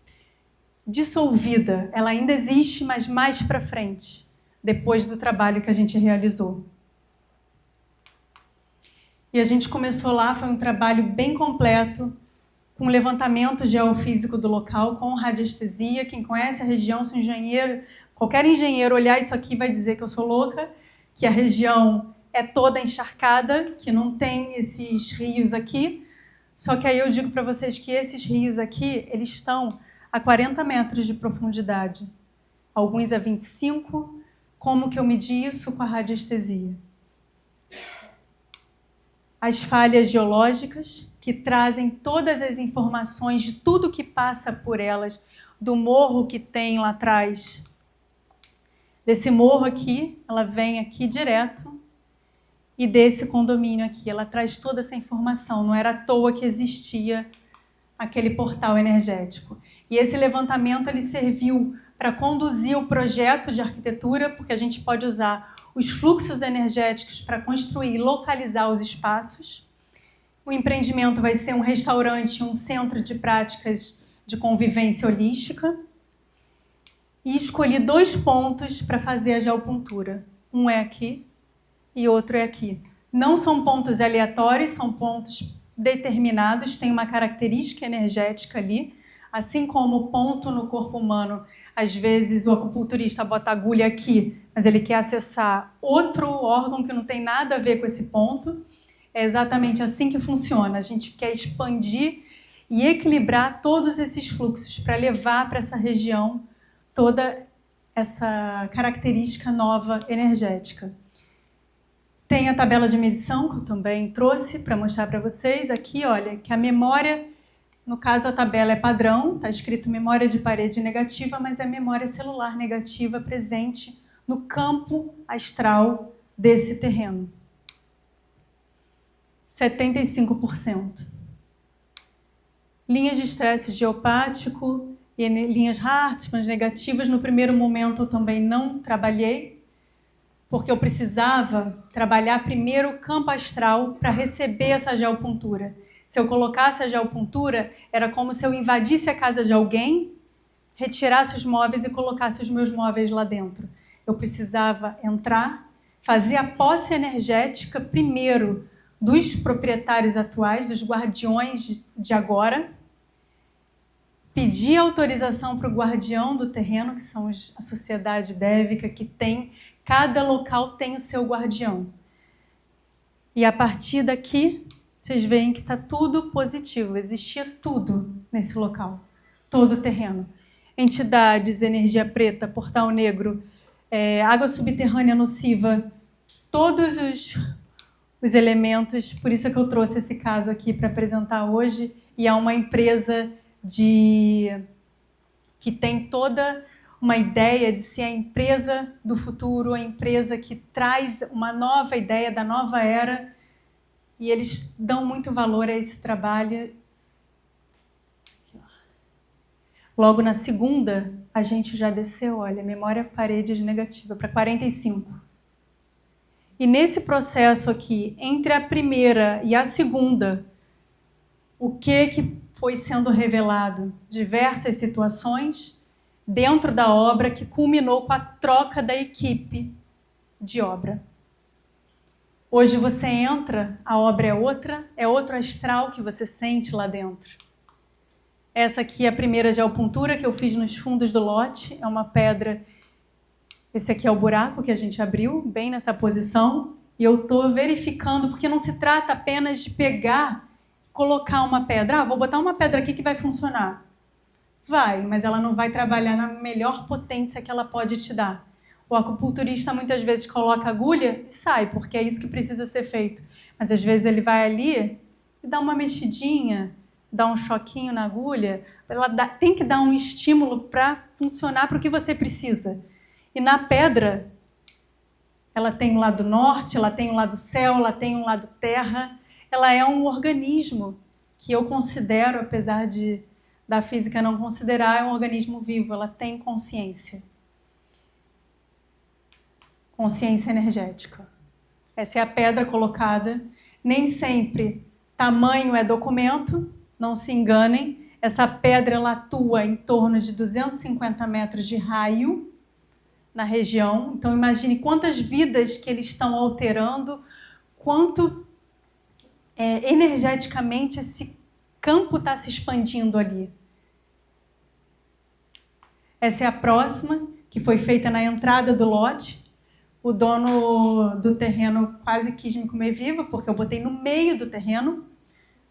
dissolvida. Ela ainda existe, mas mais para frente, depois do trabalho que a gente realizou. E a gente começou lá, foi um trabalho bem completo, com levantamento geofísico do local, com radiestesia. Quem conhece a região, se um engenheiro, qualquer engenheiro olhar isso aqui vai dizer que eu sou louca, que a região é toda encharcada, que não tem esses rios aqui. Só que aí eu digo para vocês que esses rios aqui, eles estão a 40 metros de profundidade. Alguns a 25. Como que eu medi isso com a radiestesia? As falhas geológicas, que trazem todas as informações de tudo que passa por elas, do morro que tem lá atrás. Desse morro aqui, ela vem aqui direto, e desse condomínio aqui, ela traz toda essa informação. Não era à toa que existia aquele portal energético. E esse levantamento ele serviu para conduzir o projeto de arquitetura, porque a gente pode usar os fluxos energéticos para construir e localizar os espaços. O empreendimento vai ser um restaurante, um centro de práticas de convivência holística. E escolhi 2 pontos para fazer a geopuntura. Um é aqui e outro é aqui. Não são pontos aleatórios, são pontos determinados, tem uma característica energética ali. Assim como o ponto no corpo humano, às vezes o acupunturista bota a agulha aqui, mas ele quer acessar outro órgão que não tem nada a ver com esse ponto. É exatamente assim que funciona. A gente quer expandir e equilibrar todos esses fluxos para levar para essa região toda essa característica nova energética. Tem a tabela de medição que eu também trouxe para mostrar para vocês. Aqui, olha, que a memória No caso, a tabela é padrão, está escrito memória de parede negativa, mas é memória celular negativa presente no campo astral desse terreno. 75%. Linhas de estresse geopático e linhas Hartmann negativas, no primeiro momento eu também não trabalhei, porque eu precisava trabalhar primeiro o campo astral para receber essa geopuntura. Se eu colocasse a geopuntura, era como se eu invadisse a casa de alguém, retirasse os móveis e colocasse os meus móveis lá dentro. Eu precisava entrar, fazer a posse energética primeiro dos proprietários atuais, dos guardiões de agora, pedir autorização para o guardião do terreno, que são a sociedade dévica, que tem, cada local tem o seu guardião. E a partir daqui, vocês veem que está tudo positivo, existia tudo nesse local, todo o terreno. Entidades, energia preta, portal negro, água subterrânea nociva, todos os elementos, por isso é que eu trouxe esse caso aqui para apresentar hoje, e é uma empresa que tem toda uma ideia de ser a empresa do futuro, a empresa que traz uma nova ideia da nova era, e eles dão muito valor a esse trabalho. Logo na segunda, a gente já desceu, olha, memória parede negativa, para 45. E nesse processo aqui, entre a primeira e a segunda, o que foi sendo revelado? Diversas situações dentro da obra que culminou com a troca da equipe de obra. Hoje você entra, a obra é outro astral que você sente lá dentro. Essa aqui é a primeira geopuntura que eu fiz nos fundos do lote, é uma pedra. Esse aqui é o buraco que a gente abriu, bem nessa posição, e eu estou verificando, porque não se trata apenas de pegar, colocar uma pedra. Vou botar uma pedra aqui que vai funcionar. Vai, mas ela não vai trabalhar na melhor potência que ela pode te dar. O acupunturista muitas vezes coloca agulha e sai, porque é isso que precisa ser feito. Mas às vezes ele vai ali e dá uma mexidinha, dá um choquinho na agulha. Tem que dar um estímulo para funcionar para o que você precisa. E na pedra, ela tem um lado norte, ela tem um lado céu, ela tem um lado terra. Ela é um organismo que eu considero, apesar da física não considerar, é um organismo vivo. Ela tem consciência. Consciência energética. Essa é a pedra colocada. Nem sempre tamanho é documento, não se enganem. Essa pedra ela atua em torno de 250 metros de raio na região. Então imagine quantas vidas que eles estão alterando, quanto energeticamente esse campo está se expandindo ali. Essa é a próxima, que foi feita na entrada do lote. O dono do terreno quase quis me comer viva, porque eu botei no meio do terreno.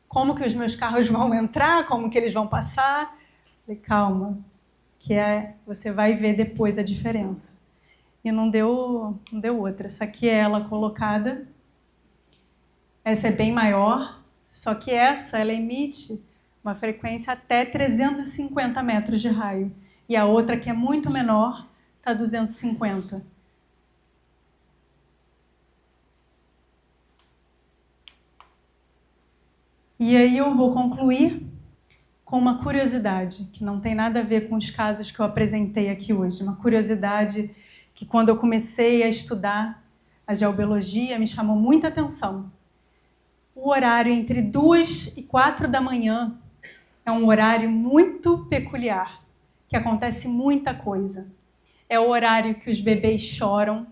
Como que os meus carros vão entrar, como que eles vão passar. Falei, calma, que você vai ver depois a diferença. E não deu outra. Essa aqui é ela colocada. Essa é bem maior, só que ela emite uma frequência até 350 metros de raio. E a outra, que é muito menor, está 250. E aí eu vou concluir com uma curiosidade, que não tem nada a ver com os casos que eu apresentei aqui hoje. Uma curiosidade que, quando eu comecei a estudar a geobiologia, me chamou muita atenção. O horário entre 2 e 4 da manhã é um horário muito peculiar, que acontece muita coisa. É o horário que os bebês choram,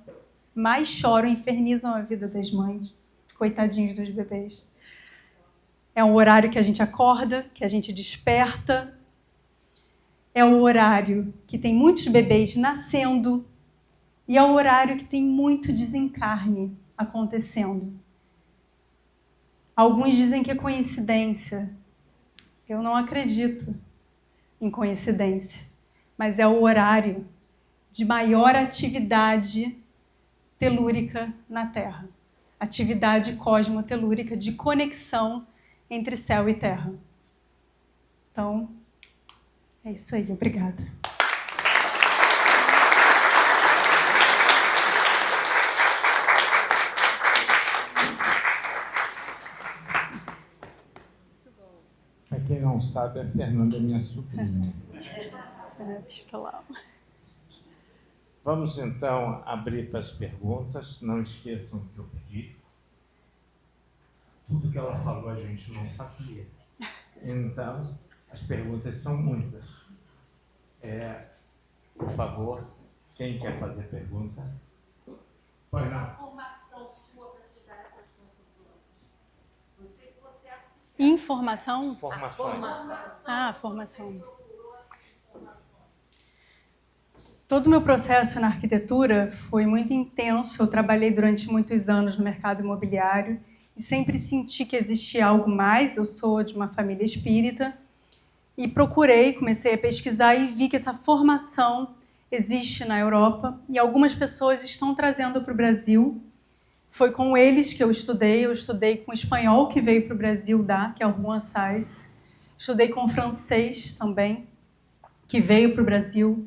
mais choram, infernizam a vida das mães. Coitadinhos dos bebês. É um horário que a gente acorda, que a gente desperta. É o horário que tem muitos bebês nascendo. E é o horário que tem muito desencarne acontecendo. Alguns dizem que é coincidência. Eu não acredito em coincidência. Mas é o horário de maior atividade telúrica na Terra. Atividade cosmotelúrica de conexão entre céu e terra. Então, é isso aí. Obrigada. Para quem não sabe, a Fernanda é minha sobrinha. Pistolar. Vamos, então, abrir para as perguntas. Não esqueçam o que eu pedi. Tudo que ela falou a gente não sabia. Então, as perguntas são muitas. Por favor, quem quer fazer pergunta? Pois não. Informação sua para te dar essas conclusões. Informação? Formações. Formação. Todo o meu processo na arquitetura foi muito intenso. Eu trabalhei durante muitos anos no mercado imobiliário e sempre senti que existia algo mais. Eu sou de uma família espírita e comecei a pesquisar e vi que essa formação existe na Europa e algumas pessoas estão trazendo para o Brasil. Foi com eles que eu estudei com o espanhol que veio para o Brasil que é o Juan Saiz. Estudei com o francês também, que veio para o Brasil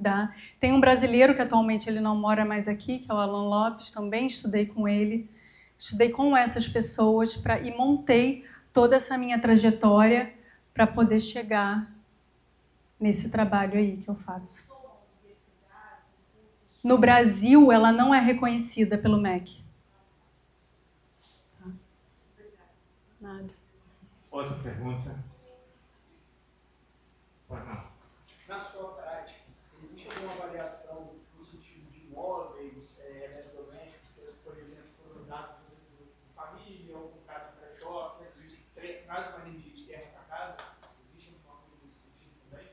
Tem um brasileiro que atualmente ele não mora mais aqui, que é o Alan Lopes, também estudei com ele. Estudei com essas pessoas e montei toda essa minha trajetória para poder chegar nesse trabalho aí que eu faço. No Brasil, ela não é reconhecida pelo MEC. Nada. Outra pergunta? Pois não. Na sua prática, existe alguma avaliação no sentido de imóveis, eletrodomésticos, que, por exemplo, foram dados por família, ou por caso para shopping, traz uma energia externa para casa? Existe alguma coisa nesse sentido também?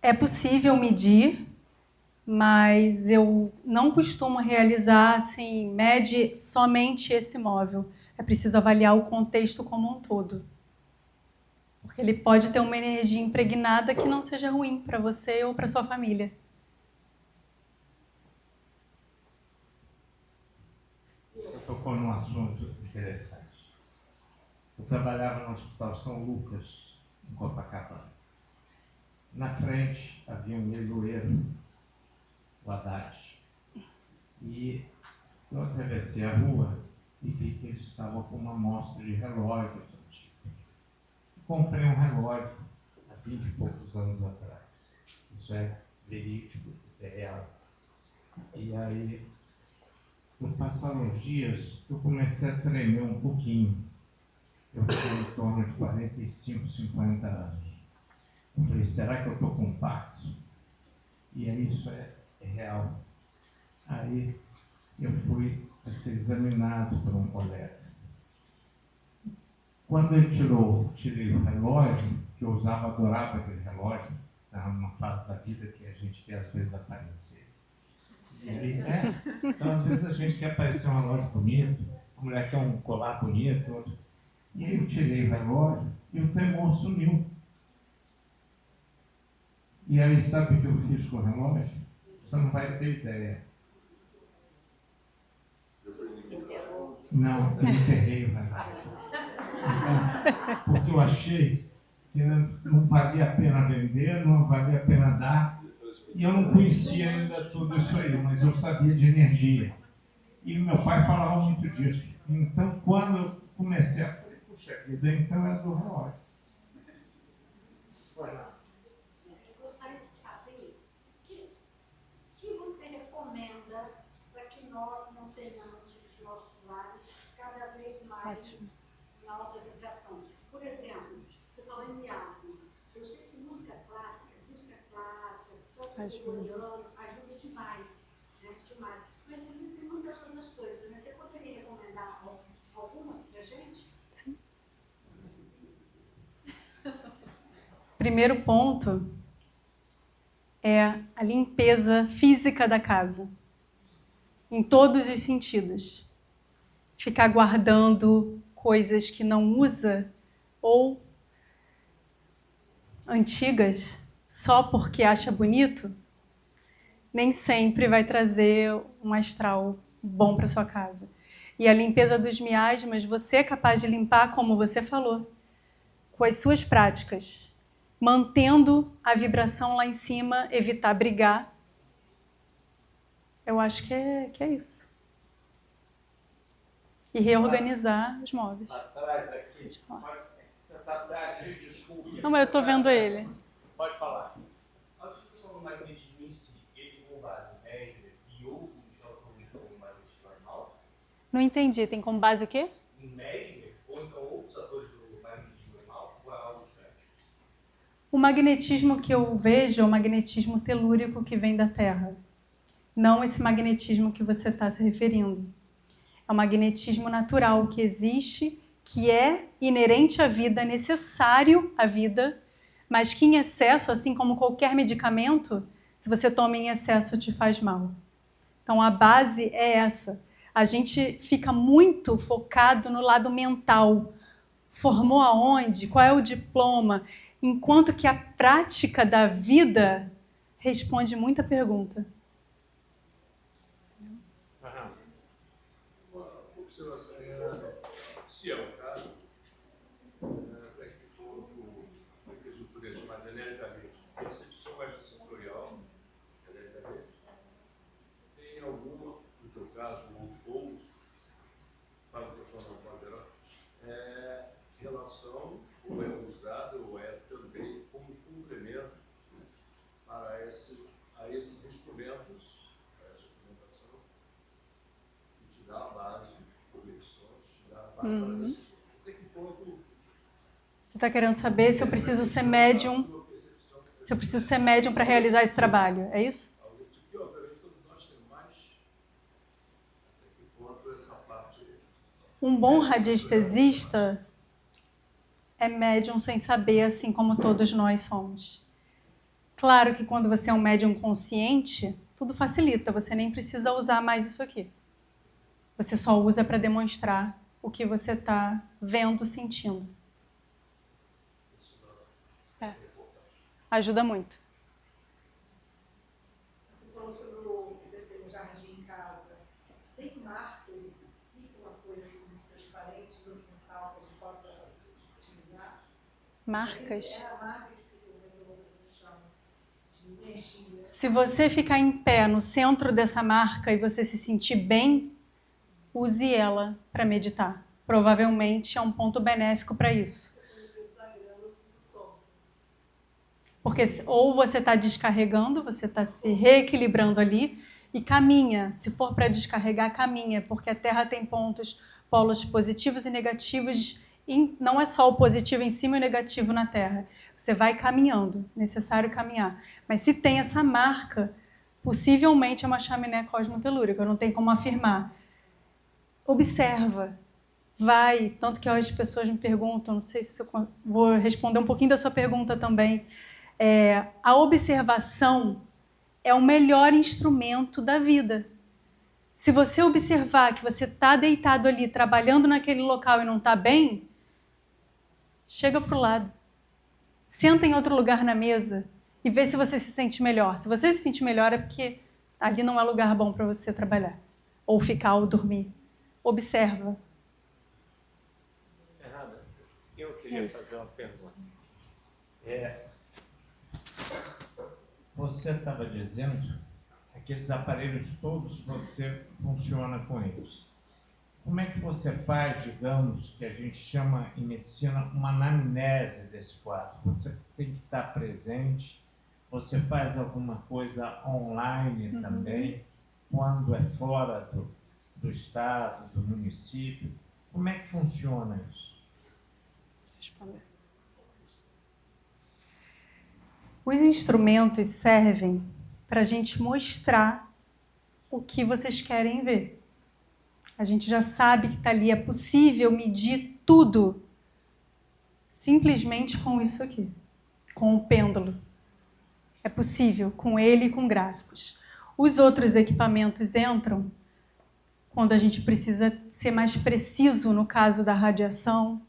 É possível medir, mas eu não costumo realizar, assim, mede somente esse imóvel. É preciso avaliar o contexto como um todo. Porque ele pode ter uma energia impregnada que não seja ruim para você ou para sua família. Você tocou num assunto interessante. Eu trabalhava no Hospital São Lucas, em Copacabana. Na frente havia um leiloeiro, o Haddad. E eu atravessei a rua e vi que eles estavam com uma amostra de relógios antigos. Comprei um relógio há 20 e poucos anos atrás. Isso é verídico, isso é real. E aí, no passar uns dias, eu comecei a tremer um pouquinho. Eu tinha em torno de 45, 50 anos. Eu falei, será que eu estou com pacto? E aí, isso é real. Aí, eu fui a ser examinado por um colega. Quando ele tirei o relógio, que eu adorava aquele relógio, estava numa fase da vida que a gente quer às vezes aparecer. E aí, então às vezes a gente quer aparecer um relógio bonito, a mulher quer um colar bonito, e aí eu tirei o relógio e o tremor sumiu. E aí sabe o que eu fiz com o relógio? Você não vai ter ideia. Não, eu enterrei o relógio. Porque eu achei que não valia a pena vender, não valia a pena dar. E eu não conhecia ainda tudo isso aí, mas eu sabia de energia. E meu pai falava muito disso. Então, quando eu comecei a falar, puxa vida, então era do relógio. Eu gostaria de saber o que você recomenda para que nós mantenhamos os nossos lares cada vez mais na alta vibração. Por exemplo, você falou em miasma. Eu sei que música clássica, ajuda demais, né? Demais. Mas existem muitas outras coisas, né? Você poderia recomendar algumas para a gente? Sim. Primeiro ponto é a limpeza física da casa, em todos os sentidos. Ficar guardando coisas que não usa ou antigas só porque acha bonito, nem sempre vai trazer um astral bom para sua casa. E a limpeza dos miasmas, você é capaz de limpar, como você falou, com as suas práticas, mantendo a vibração lá em cima, evitar brigar. Eu acho que é isso. E reorganizar os móveis. Atrás aqui. Você está atrás, desculpe. Não, mas eu estou vendo ele. Pode falar. A discussão do magnetismo em si, ele com base Mesmer e outros autores como magnetismo normal? Não entendi. Tem como base o quê? Em Mesmer, ou então outros atores do magnetismo normal, ou é algo diferente? O magnetismo que eu vejo é o magnetismo telúrico que vem da Terra. Não esse magnetismo que você está se referindo. É o magnetismo natural que existe, que é inerente à vida, necessário à vida, mas que em excesso, assim como qualquer medicamento, se você toma em excesso, te faz mal. Então a base é essa. A gente fica muito focado no lado mental. Formou aonde? Qual é o diploma? Enquanto que a prática da vida responde muita pergunta. Uma observação. Se é o caso, para que ponto foi que o poder chamar genericamente percepção extrasensorial, genericamente, tem alguma, no teu caso, ou para o profissional poderá, relação, ou é usada, ou é também como complemento a esses instrumentos, a essa instrumentação, que te dá a base, conexões, te dá a base para a decisão. Até que ponto Você está querendo saber se eu preciso ser médium, se eu preciso ser médium para realizar esse trabalho, é isso? algo tipo que, obviamente, todos nós temos mais, até que ponto essa parte... Um bom radiestesista é médium sem saber, assim como todos nós somos. Claro que quando você é um médium consciente, tudo facilita, você nem precisa usar mais isso aqui. Você só usa para demonstrar o que você está vendo, sentindo. Ajuda muito. Você falou sobre você ter um jardim em casa. Tem marcas, fica uma coisa assim, transparente no quintal que a gente possa utilizar? Marcas. É a marca que fica no chão, de energia. Se você ficar em pé no centro dessa marca e você se sentir bem, use ela para meditar. Provavelmente é um ponto benéfico para isso. Porque ou você está descarregando, você está se reequilibrando ali e caminha. Se for para descarregar, caminha, porque a Terra tem polos positivos e negativos. E não é só o positivo em cima e o negativo na Terra. Você vai caminhando, necessário caminhar. Mas se tem essa marca, possivelmente é uma chaminé cosmotelúrica, não tem como afirmar. Observa, vai. Tanto que as pessoas me perguntam, não sei se eu vou responder um pouquinho da sua pergunta também. A observação é o melhor instrumento da vida. Se você observar que você está deitado ali, trabalhando naquele local e não está bem, chega para o lado. Senta em outro lugar na mesa e vê se você se sente melhor. Se você se sente melhor é porque ali não é lugar bom para você trabalhar. Ou ficar ou dormir. Observa. Fernanda, eu queria fazer uma pergunta. Você estava dizendo que aqueles aparelhos todos você funciona com eles. Como é que você faz, digamos, que a gente chama em medicina uma anamnese desse quadro? Você tem que estar presente, você faz alguma coisa online também, quando é fora do estado, do município. Como é que funciona isso? Responder. Os instrumentos servem para a gente mostrar o que vocês querem ver. A gente já sabe que está ali, é possível medir tudo simplesmente com isso aqui, com o pêndulo. É possível, com ele e com gráficos. Os outros equipamentos entram quando a gente precisa ser mais preciso no caso da radiação,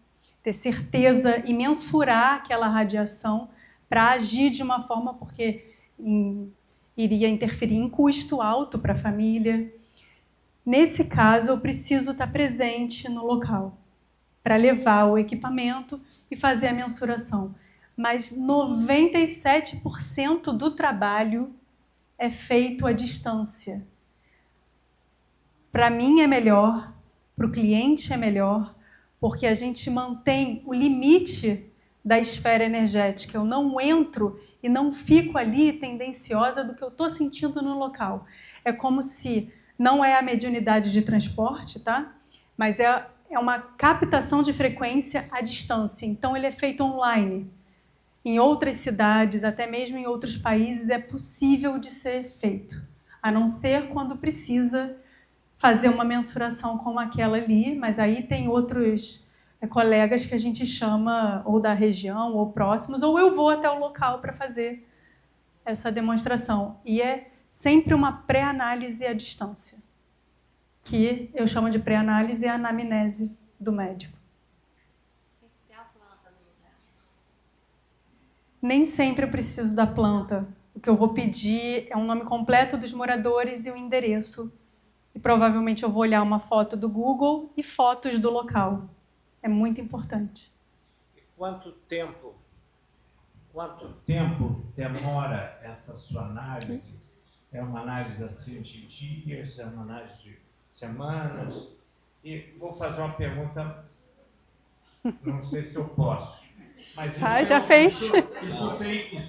ter certeza e mensurar aquela radiação para agir de uma forma, porque iria interferir em custo alto para a família. Nesse caso, eu preciso estar presente no local para levar o equipamento e fazer a mensuração. Mas 97% do trabalho é feito à distância. Para mim é melhor, para o cliente é melhor, porque a gente mantém o limite da esfera energética. Eu não entro e não fico ali tendenciosa do que eu estou sentindo no local. É como se, não é a mediunidade de transporte, tá? Mas é uma captação de frequência à distância. Então ele é feito online. Em outras cidades, até mesmo em outros países, é possível de ser feito. A não ser quando precisa fazer uma mensuração como aquela ali, mas aí tem outros colegas que a gente chama ou da região ou próximos, ou eu vou até o local para fazer essa demonstração. E é sempre uma pré-análise à distância, que eu chamo de pré-análise e anamnese do médico. Tem que ter a planta no lugar. Nem sempre eu preciso da planta. O que eu vou pedir é um nome completo dos moradores e o endereço. E provavelmente eu vou olhar uma foto do Google e fotos do local. É muito importante. Quanto tempo demora essa sua análise? É uma análise assim de dias, é uma análise de semanas? E vou fazer uma pergunta, não sei se eu posso. Mas isso Já fez. Isso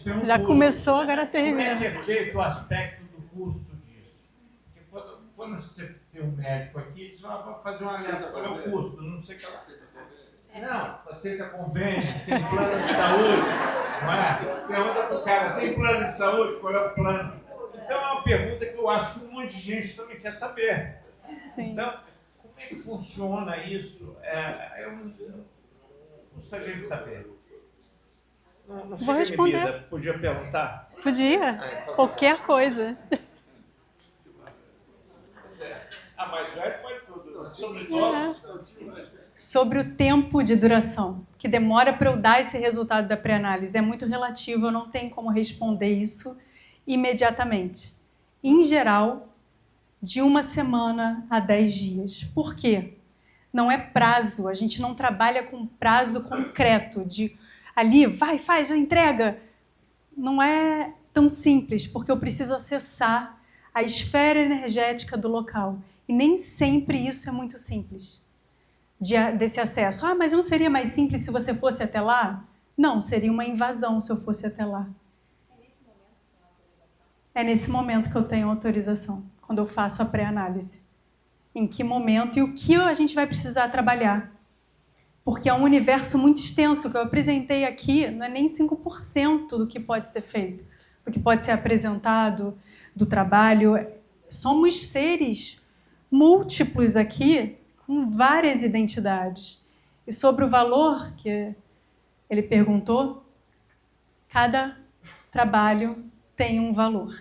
tem um Já custo. começou, agora Como é termina. que é feito o aspecto do custo disso? Porque quando você tem um médico aqui, você vai fazer uma alerta, qual é o custo? Não sei o que lá. Não, aceita convênio, tem plano de saúde, não é? Você anda para o cara, tem plano de saúde, qual é o plano? Então é uma pergunta que eu acho que um monte de gente também quer saber. Sim. Então, como é que funciona isso? Eu gostaria de saber. Não Vou sei responder. bebida, podia perguntar? Podia. Então, Qualquer coisa. Mas velho pode tudo. Sobre idosos, Sobre o tempo de duração, que demora para eu dar esse resultado da pré-análise. É muito relativo, eu não tenho como responder isso imediatamente. Em geral, de 1 semana a 10 dias. Por quê? Não é prazo, a gente não trabalha com prazo concreto, de ali, vai, faz, entrega. Não é tão simples, porque eu preciso acessar a esfera energética do local. E nem sempre isso é muito simples, desse acesso. Mas não seria mais simples se você fosse até lá? Não, seria uma invasão se eu fosse até lá. É nesse momento que eu tenho autorização, quando eu faço a pré-análise. Em que momento e o que a gente vai precisar trabalhar. Porque é um universo muito extenso, que eu apresentei aqui, não é nem 5% do que pode ser feito, do que pode ser apresentado, do trabalho. Somos seres múltiplos aqui, com várias identidades. E sobre o valor que ele perguntou, cada trabalho tem um valor.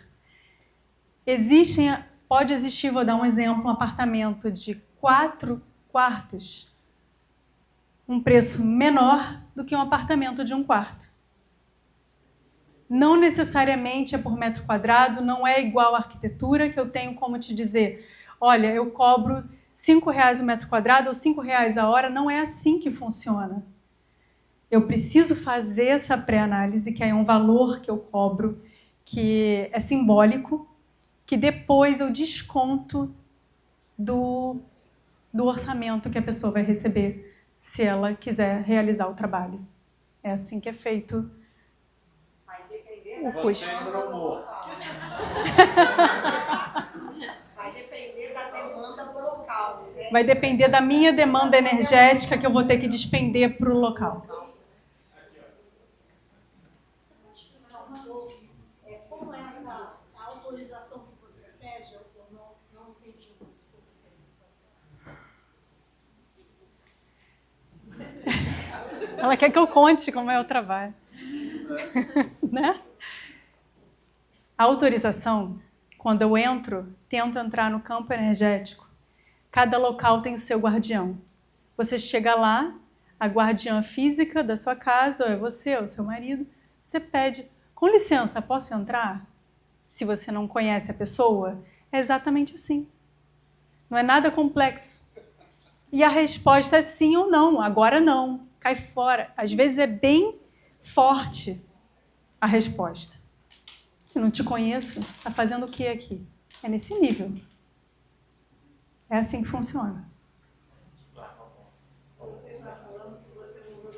Pode existir, vou dar um exemplo, um apartamento de 4 quartos, um preço menor do que um apartamento de 1 quarto. Não necessariamente é por metro quadrado, não é igual a arquitetura, que eu tenho como te dizer, olha, eu cobro R$5 o metro quadrado ou R$5 a hora, não é assim que funciona. Eu preciso fazer essa pré-análise, que é um valor que eu cobro, que é simbólico, que depois eu desconto do orçamento que a pessoa vai receber, se ela quiser realizar o trabalho. É assim que é feito o custo. Vai depender da demanda do local. Né? Vai depender da minha demanda energética que eu vou ter que despender para o local. Como é essa autorização que você pede? Eu não entendi muito. Ela quer que eu conte como é o trabalho. Né? A autorização, quando eu tento entrar no campo energético, cada local tem o seu guardião. Você chega lá, a guardiã física da sua casa, ou é você, ou o seu marido, você pede, com licença, posso entrar? Se você não conhece a pessoa, é exatamente assim. Não é nada complexo. E a resposta é sim ou não. Agora não. Cai fora. Às vezes é bem forte a resposta. Se não te conheço, está fazendo o que aqui? É nesse nível. É assim que funciona. Você está falando que você usou os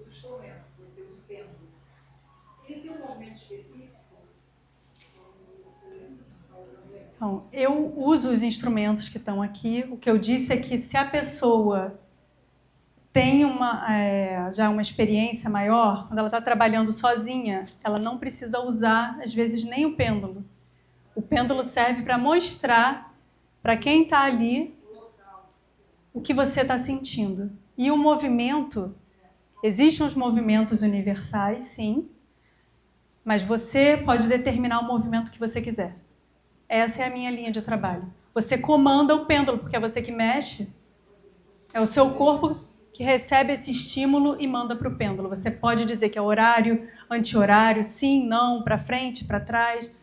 instrumentos, você usa o pêndulo. Ele tem um movimento específico? Então, eu uso os instrumentos que estão aqui. O que eu disse é que se a pessoa tem já uma experiência maior, quando ela está trabalhando sozinha, ela não precisa usar, às vezes, nem o pêndulo. O pêndulo serve para mostrar para quem está ali o que você está sentindo. E o movimento, existem os movimentos universais, sim, mas você pode determinar o movimento que você quiser. Essa é a minha linha de trabalho. Você comanda o pêndulo, porque é você que mexe. É o seu corpo que recebe esse estímulo e manda para o pêndulo. Você pode dizer que é horário, anti-horário, sim, não, para frente, para trás.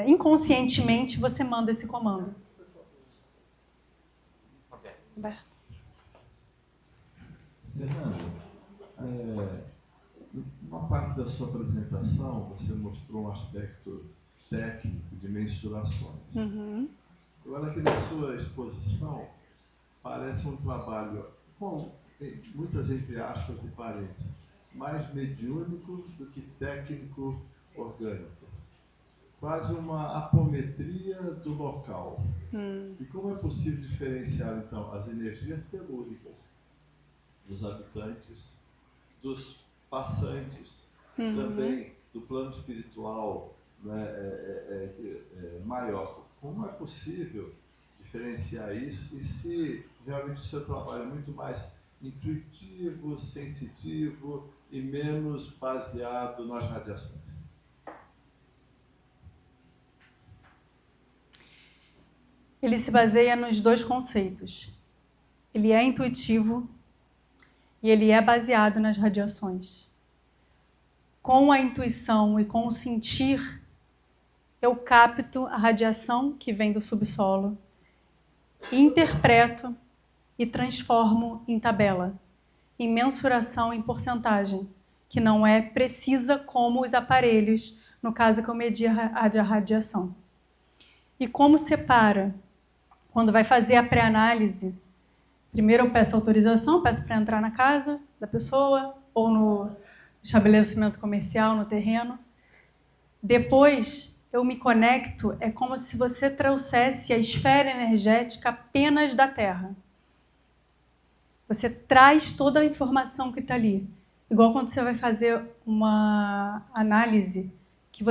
Inconscientemente, você manda esse comando. Roberto. Fernando, uma parte da sua apresentação, você mostrou um aspecto técnico de mensurações. Uhum. Agora, aqui na sua exposição, parece um trabalho, com muitas entre aspas e parênteses, mais mediúnico do que técnico orgânico. Quase uma apometria do local. E como é possível diferenciar, então, as energias telúricas dos habitantes, dos passantes, também do plano espiritual, né, maior? Como é possível diferenciar isso e se realmente o seu trabalho é muito mais intuitivo, sensitivo e menos baseado nas radiações? Ele se baseia nos dois conceitos. Ele é intuitivo e ele é baseado nas radiações. Com a intuição e com o sentir, eu capto a radiação que vem do subsolo, interpreto e transformo em tabela, em mensuração em porcentagem, que não é precisa como os aparelhos, no caso que eu medi a radiação. E como separa? Quando vai fazer a pré-análise, primeiro eu peço autorização, peço para entrar na casa da pessoa ou no estabelecimento comercial, no terreno. Depois eu me conecto, é como se você trouxesse a esfera energética apenas da Terra. Você traz toda a informação que está ali. Igual quando você vai fazer uma análise, que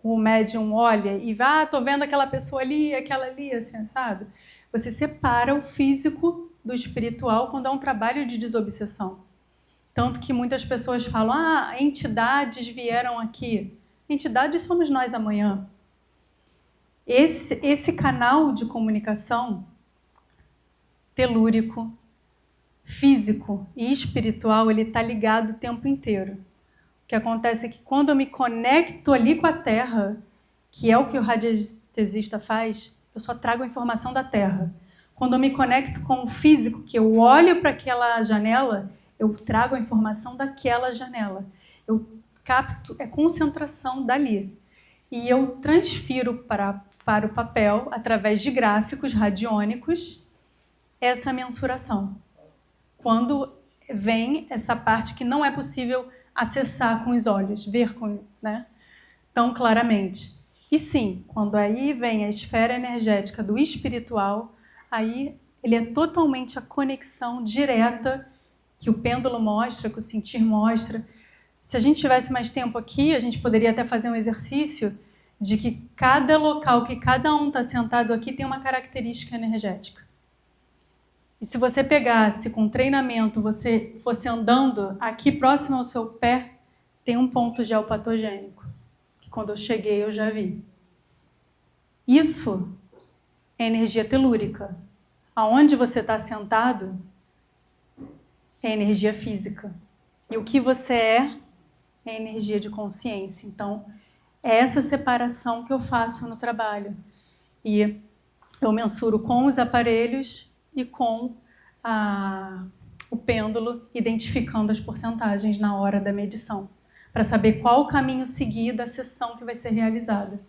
o médium olha e vai, estou vendo aquela pessoa ali, aquela ali, assim, sabe? Você separa o físico do espiritual quando há um trabalho de desobsessão. Tanto que muitas pessoas falam, entidades vieram aqui. Entidades somos nós amanhã. Esse canal de comunicação telúrico, físico e espiritual, ele está ligado o tempo inteiro. O que acontece é que quando eu me conecto ali com a Terra, que é o que o radiestesista faz, eu só trago a informação da Terra. Quando eu me conecto com o físico, que eu olho para aquela janela, eu trago a informação daquela janela. Eu capto, concentração dali. E eu transfiro para o papel, através de gráficos radiônicos, essa mensuração. Quando vem essa parte que não é possível acessar com os olhos, ver tão claramente. E sim, quando aí vem a esfera energética do espiritual, aí ele é totalmente a conexão direta que o pêndulo mostra, que o sentir mostra. Se a gente tivesse mais tempo aqui, a gente poderia até fazer um exercício de que cada local que cada um está sentado aqui tem uma característica energética. E se você pegasse com treinamento, você fosse andando, aqui próximo ao seu pé, tem um ponto geopatogênico, que quando eu cheguei eu já vi. Isso é energia telúrica. Aonde você está sentado é energia física. E o que você é energia de consciência. Então, É essa separação que eu faço no trabalho. E eu mensuro com os aparelhos e com o pêndulo, identificando as porcentagens na hora da medição, para saber qual o caminho seguir da sessão que vai ser realizada.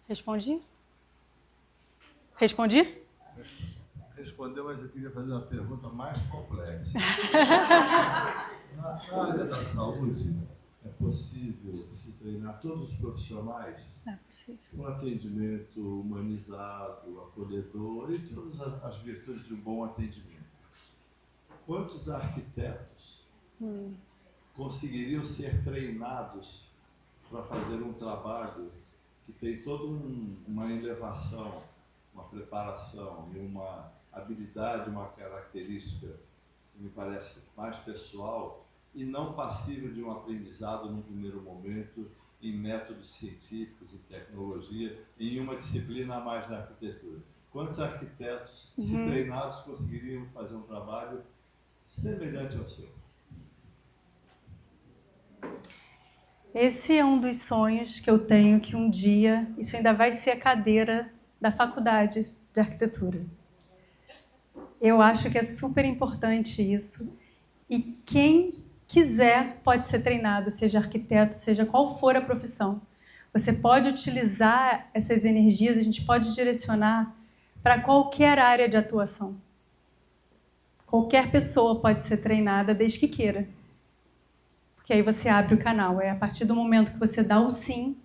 Respondi? Respondi? Respondeu, mas eu queria fazer uma pergunta mais complexa. Na área da saúde, é possível se treinar todos os profissionais É possível. um atendimento humanizado, acolhedor e todas as virtudes de um bom atendimento. Quantos arquitetos conseguiriam ser treinados para fazer um trabalho que tem toda uma elevação, uma preparação e uma habilidade, uma característica que me parece mais pessoal e não passível de um aprendizado num primeiro momento em métodos científicos e tecnologia, em uma disciplina a mais na arquitetura? Quantos arquitetos, se treinados, conseguiriam fazer um trabalho semelhante ao seu? Esse é um dos sonhos que eu tenho, que um dia isso ainda vai ser a cadeira da faculdade de arquitetura. Eu acho que é super importante isso. E quem quiser pode ser treinado, seja arquiteto, seja qual for a profissão. Você pode utilizar essas energias, a gente pode direcionar para qualquer área de atuação. Qualquer pessoa pode ser treinada desde que queira. Porque aí você abre o canal. É a partir do momento que você dá o sim,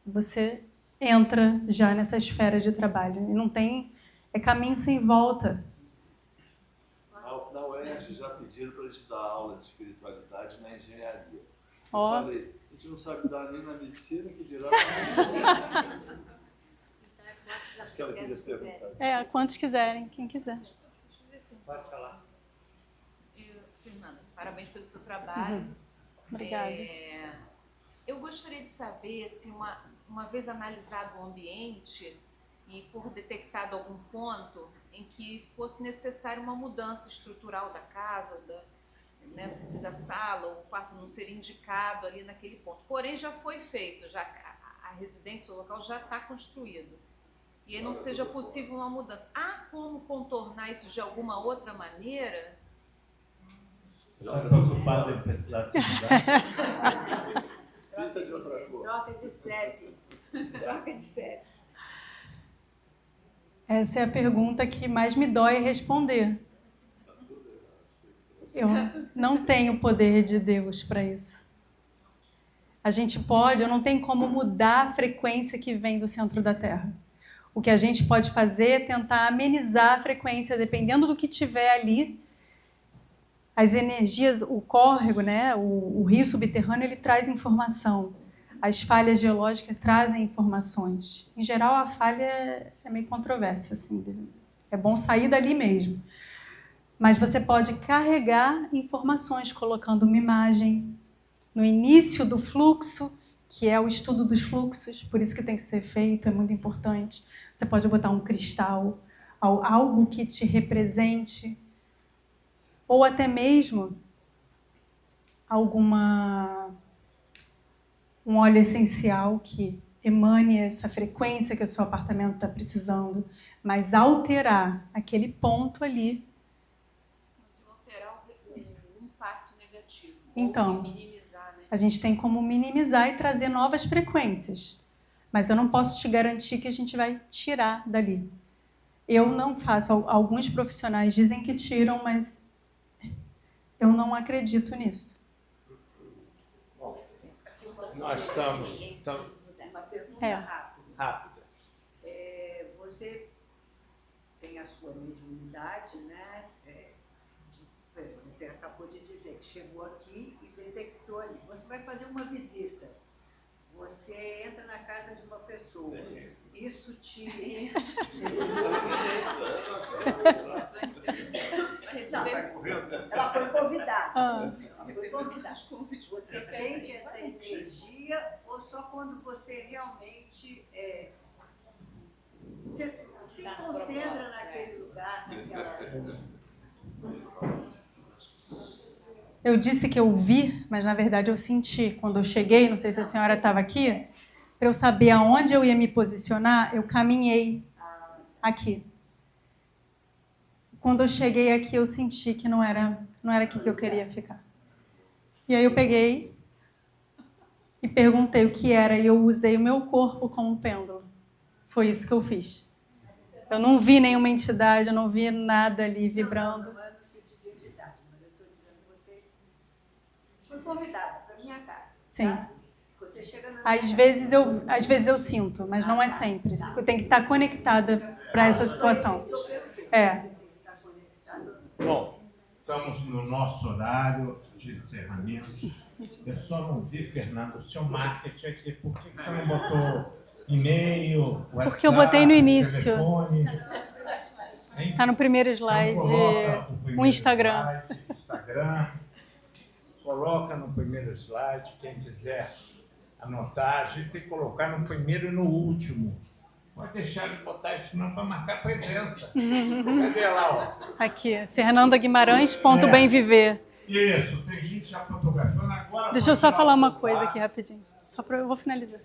você entra já nessa esfera de trabalho. E não tem... É caminho sem volta. Na UERJ já pediram para a gente dar aula de espiritualidade na engenharia. Ó. Eu falei, a gente não sabe dar nem na medicina, que dirá na engenharia. Acho que ela queria perguntar. Quantos quiserem, quem quiser. Pode falar. Fernanda, parabéns pelo seu trabalho. Obrigada. Eu gostaria de saber se uma vez analisado o ambiente e for detectado algum ponto em que fosse necessária uma mudança estrutural da casa, né, você diz a sala ou o quarto não seria indicado ali naquele ponto. Porém, já foi feito, já a residência, o local já está construído. E aí não seja possível uma mudança. Há como contornar isso de alguma outra maneira? Já está preocupado em precisar se mudar. Pinta de outra cor. Troca de CEP. Troca de CEP. Essa é a pergunta que mais me dói responder. Eu não tenho poder de Deus para isso. A gente pode, eu não tenho como mudar a frequência que vem do centro da Terra. O que a gente pode fazer é tentar amenizar a frequência, dependendo do que tiver ali. As energias, o córrego, né, o rio subterrâneo, ele traz informação. As falhas geológicas trazem informações. Em geral, a falha é meio controversa, assim. É bom sair dali mesmo. Mas você pode carregar informações colocando uma imagem no início do fluxo, que é o estudo dos fluxos, por isso que tem que ser feito, é muito importante. Você pode botar um cristal, algo que te represente, ou até mesmo um óleo essencial que emane essa frequência que o seu apartamento está precisando, mas alterar aquele ponto ali. Alterar o impacto negativo. Então, ou minimizar, né? A gente tem como minimizar e trazer novas frequências. Mas eu não posso te garantir que a gente vai tirar dali. Eu não faço. Alguns profissionais dizem que tiram, mas eu não acredito nisso. Nós estamos Uma pergunta rápida. Você tem a sua mediunidade, né? Você acabou de dizer que chegou aqui e detectou ali. Você vai fazer uma visita. Você entra na casa de uma pessoa. Isso te... Ela foi convidada. Você sente essa energia ou só quando você realmente se concentra naquele lugar, naquela... Eu disse que eu vi, mas na verdade eu senti. Quando eu cheguei, não sei se a senhora estava aqui, para eu saber aonde eu ia me posicionar, eu caminhei aqui. Quando eu cheguei aqui, eu senti que não era aqui que eu queria ficar. E aí eu peguei e perguntei o que era, e eu usei o meu corpo como um pêndulo. Foi isso que eu fiz. Eu não vi nenhuma entidade, eu não vi nada ali vibrando. Não é no sentido de entidade, mas eu estou dizendo que você foi convidada para minha casa. Sim. Tá? Você chega na Às vezes eu sinto, mas não é sempre. Eu tenho que estar conectada para essa situação. É. Bom, estamos no nosso horário de encerramento. Eu só não vi, Fernando, o seu marketing aqui. Por que você não botou e-mail, WhatsApp, Porque eu botei no início. telefone? Está no primeiro slide, Então, coloca o primeiro o Instagram. slide, Instagram. Coloca no primeiro slide, quem quiser anotar, a gente tem que colocar no primeiro e no último. Pode deixar de botar isso não para marcar presença. Cadê lá, ó? Aqui, Fernanda Guimarães, ponto bem viver. Isso, tem gente já fotografando agora. Deixa eu só falar uma coisa aqui rapidinho. Eu vou finalizar.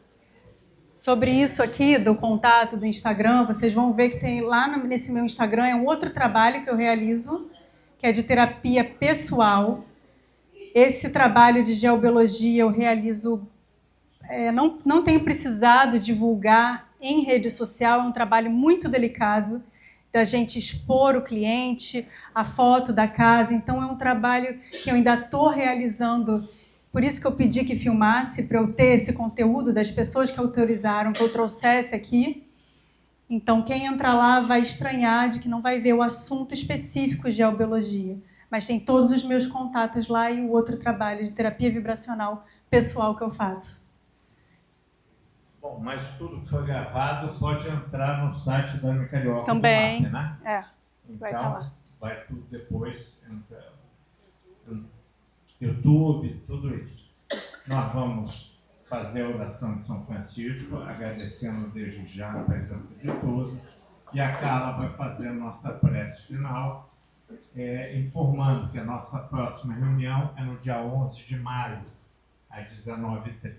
Sobre isso aqui, do contato do Instagram, vocês vão ver que tem lá nesse meu Instagram, é um outro trabalho que eu realizo, que é de terapia pessoal. Esse trabalho de geobiologia eu realizo, não tenho precisado divulgar em rede social, é um trabalho muito delicado, da gente expor o cliente, a foto da casa, então é um trabalho que eu ainda estou realizando. Por isso que eu pedi que filmasse, para eu ter esse conteúdo das pessoas que autorizaram que eu trouxesse aqui. Então, quem entrar lá vai estranhar de que não vai ver o assunto específico de geobiologia, mas tem todos os meus contatos lá e o outro trabalho de terapia vibracional pessoal que eu faço. Bom, mas tudo que foi gravado pode entrar no site da Ana Carioca. Também, do Marte, né? vai estar lá. Vai tudo depois, YouTube, tudo isso. Nós vamos fazer a oração de São Francisco, agradecendo desde já a presença de todos, e a Carla vai fazer a nossa prece final, informando que a nossa próxima reunião é no dia 11 de maio, às 19h30.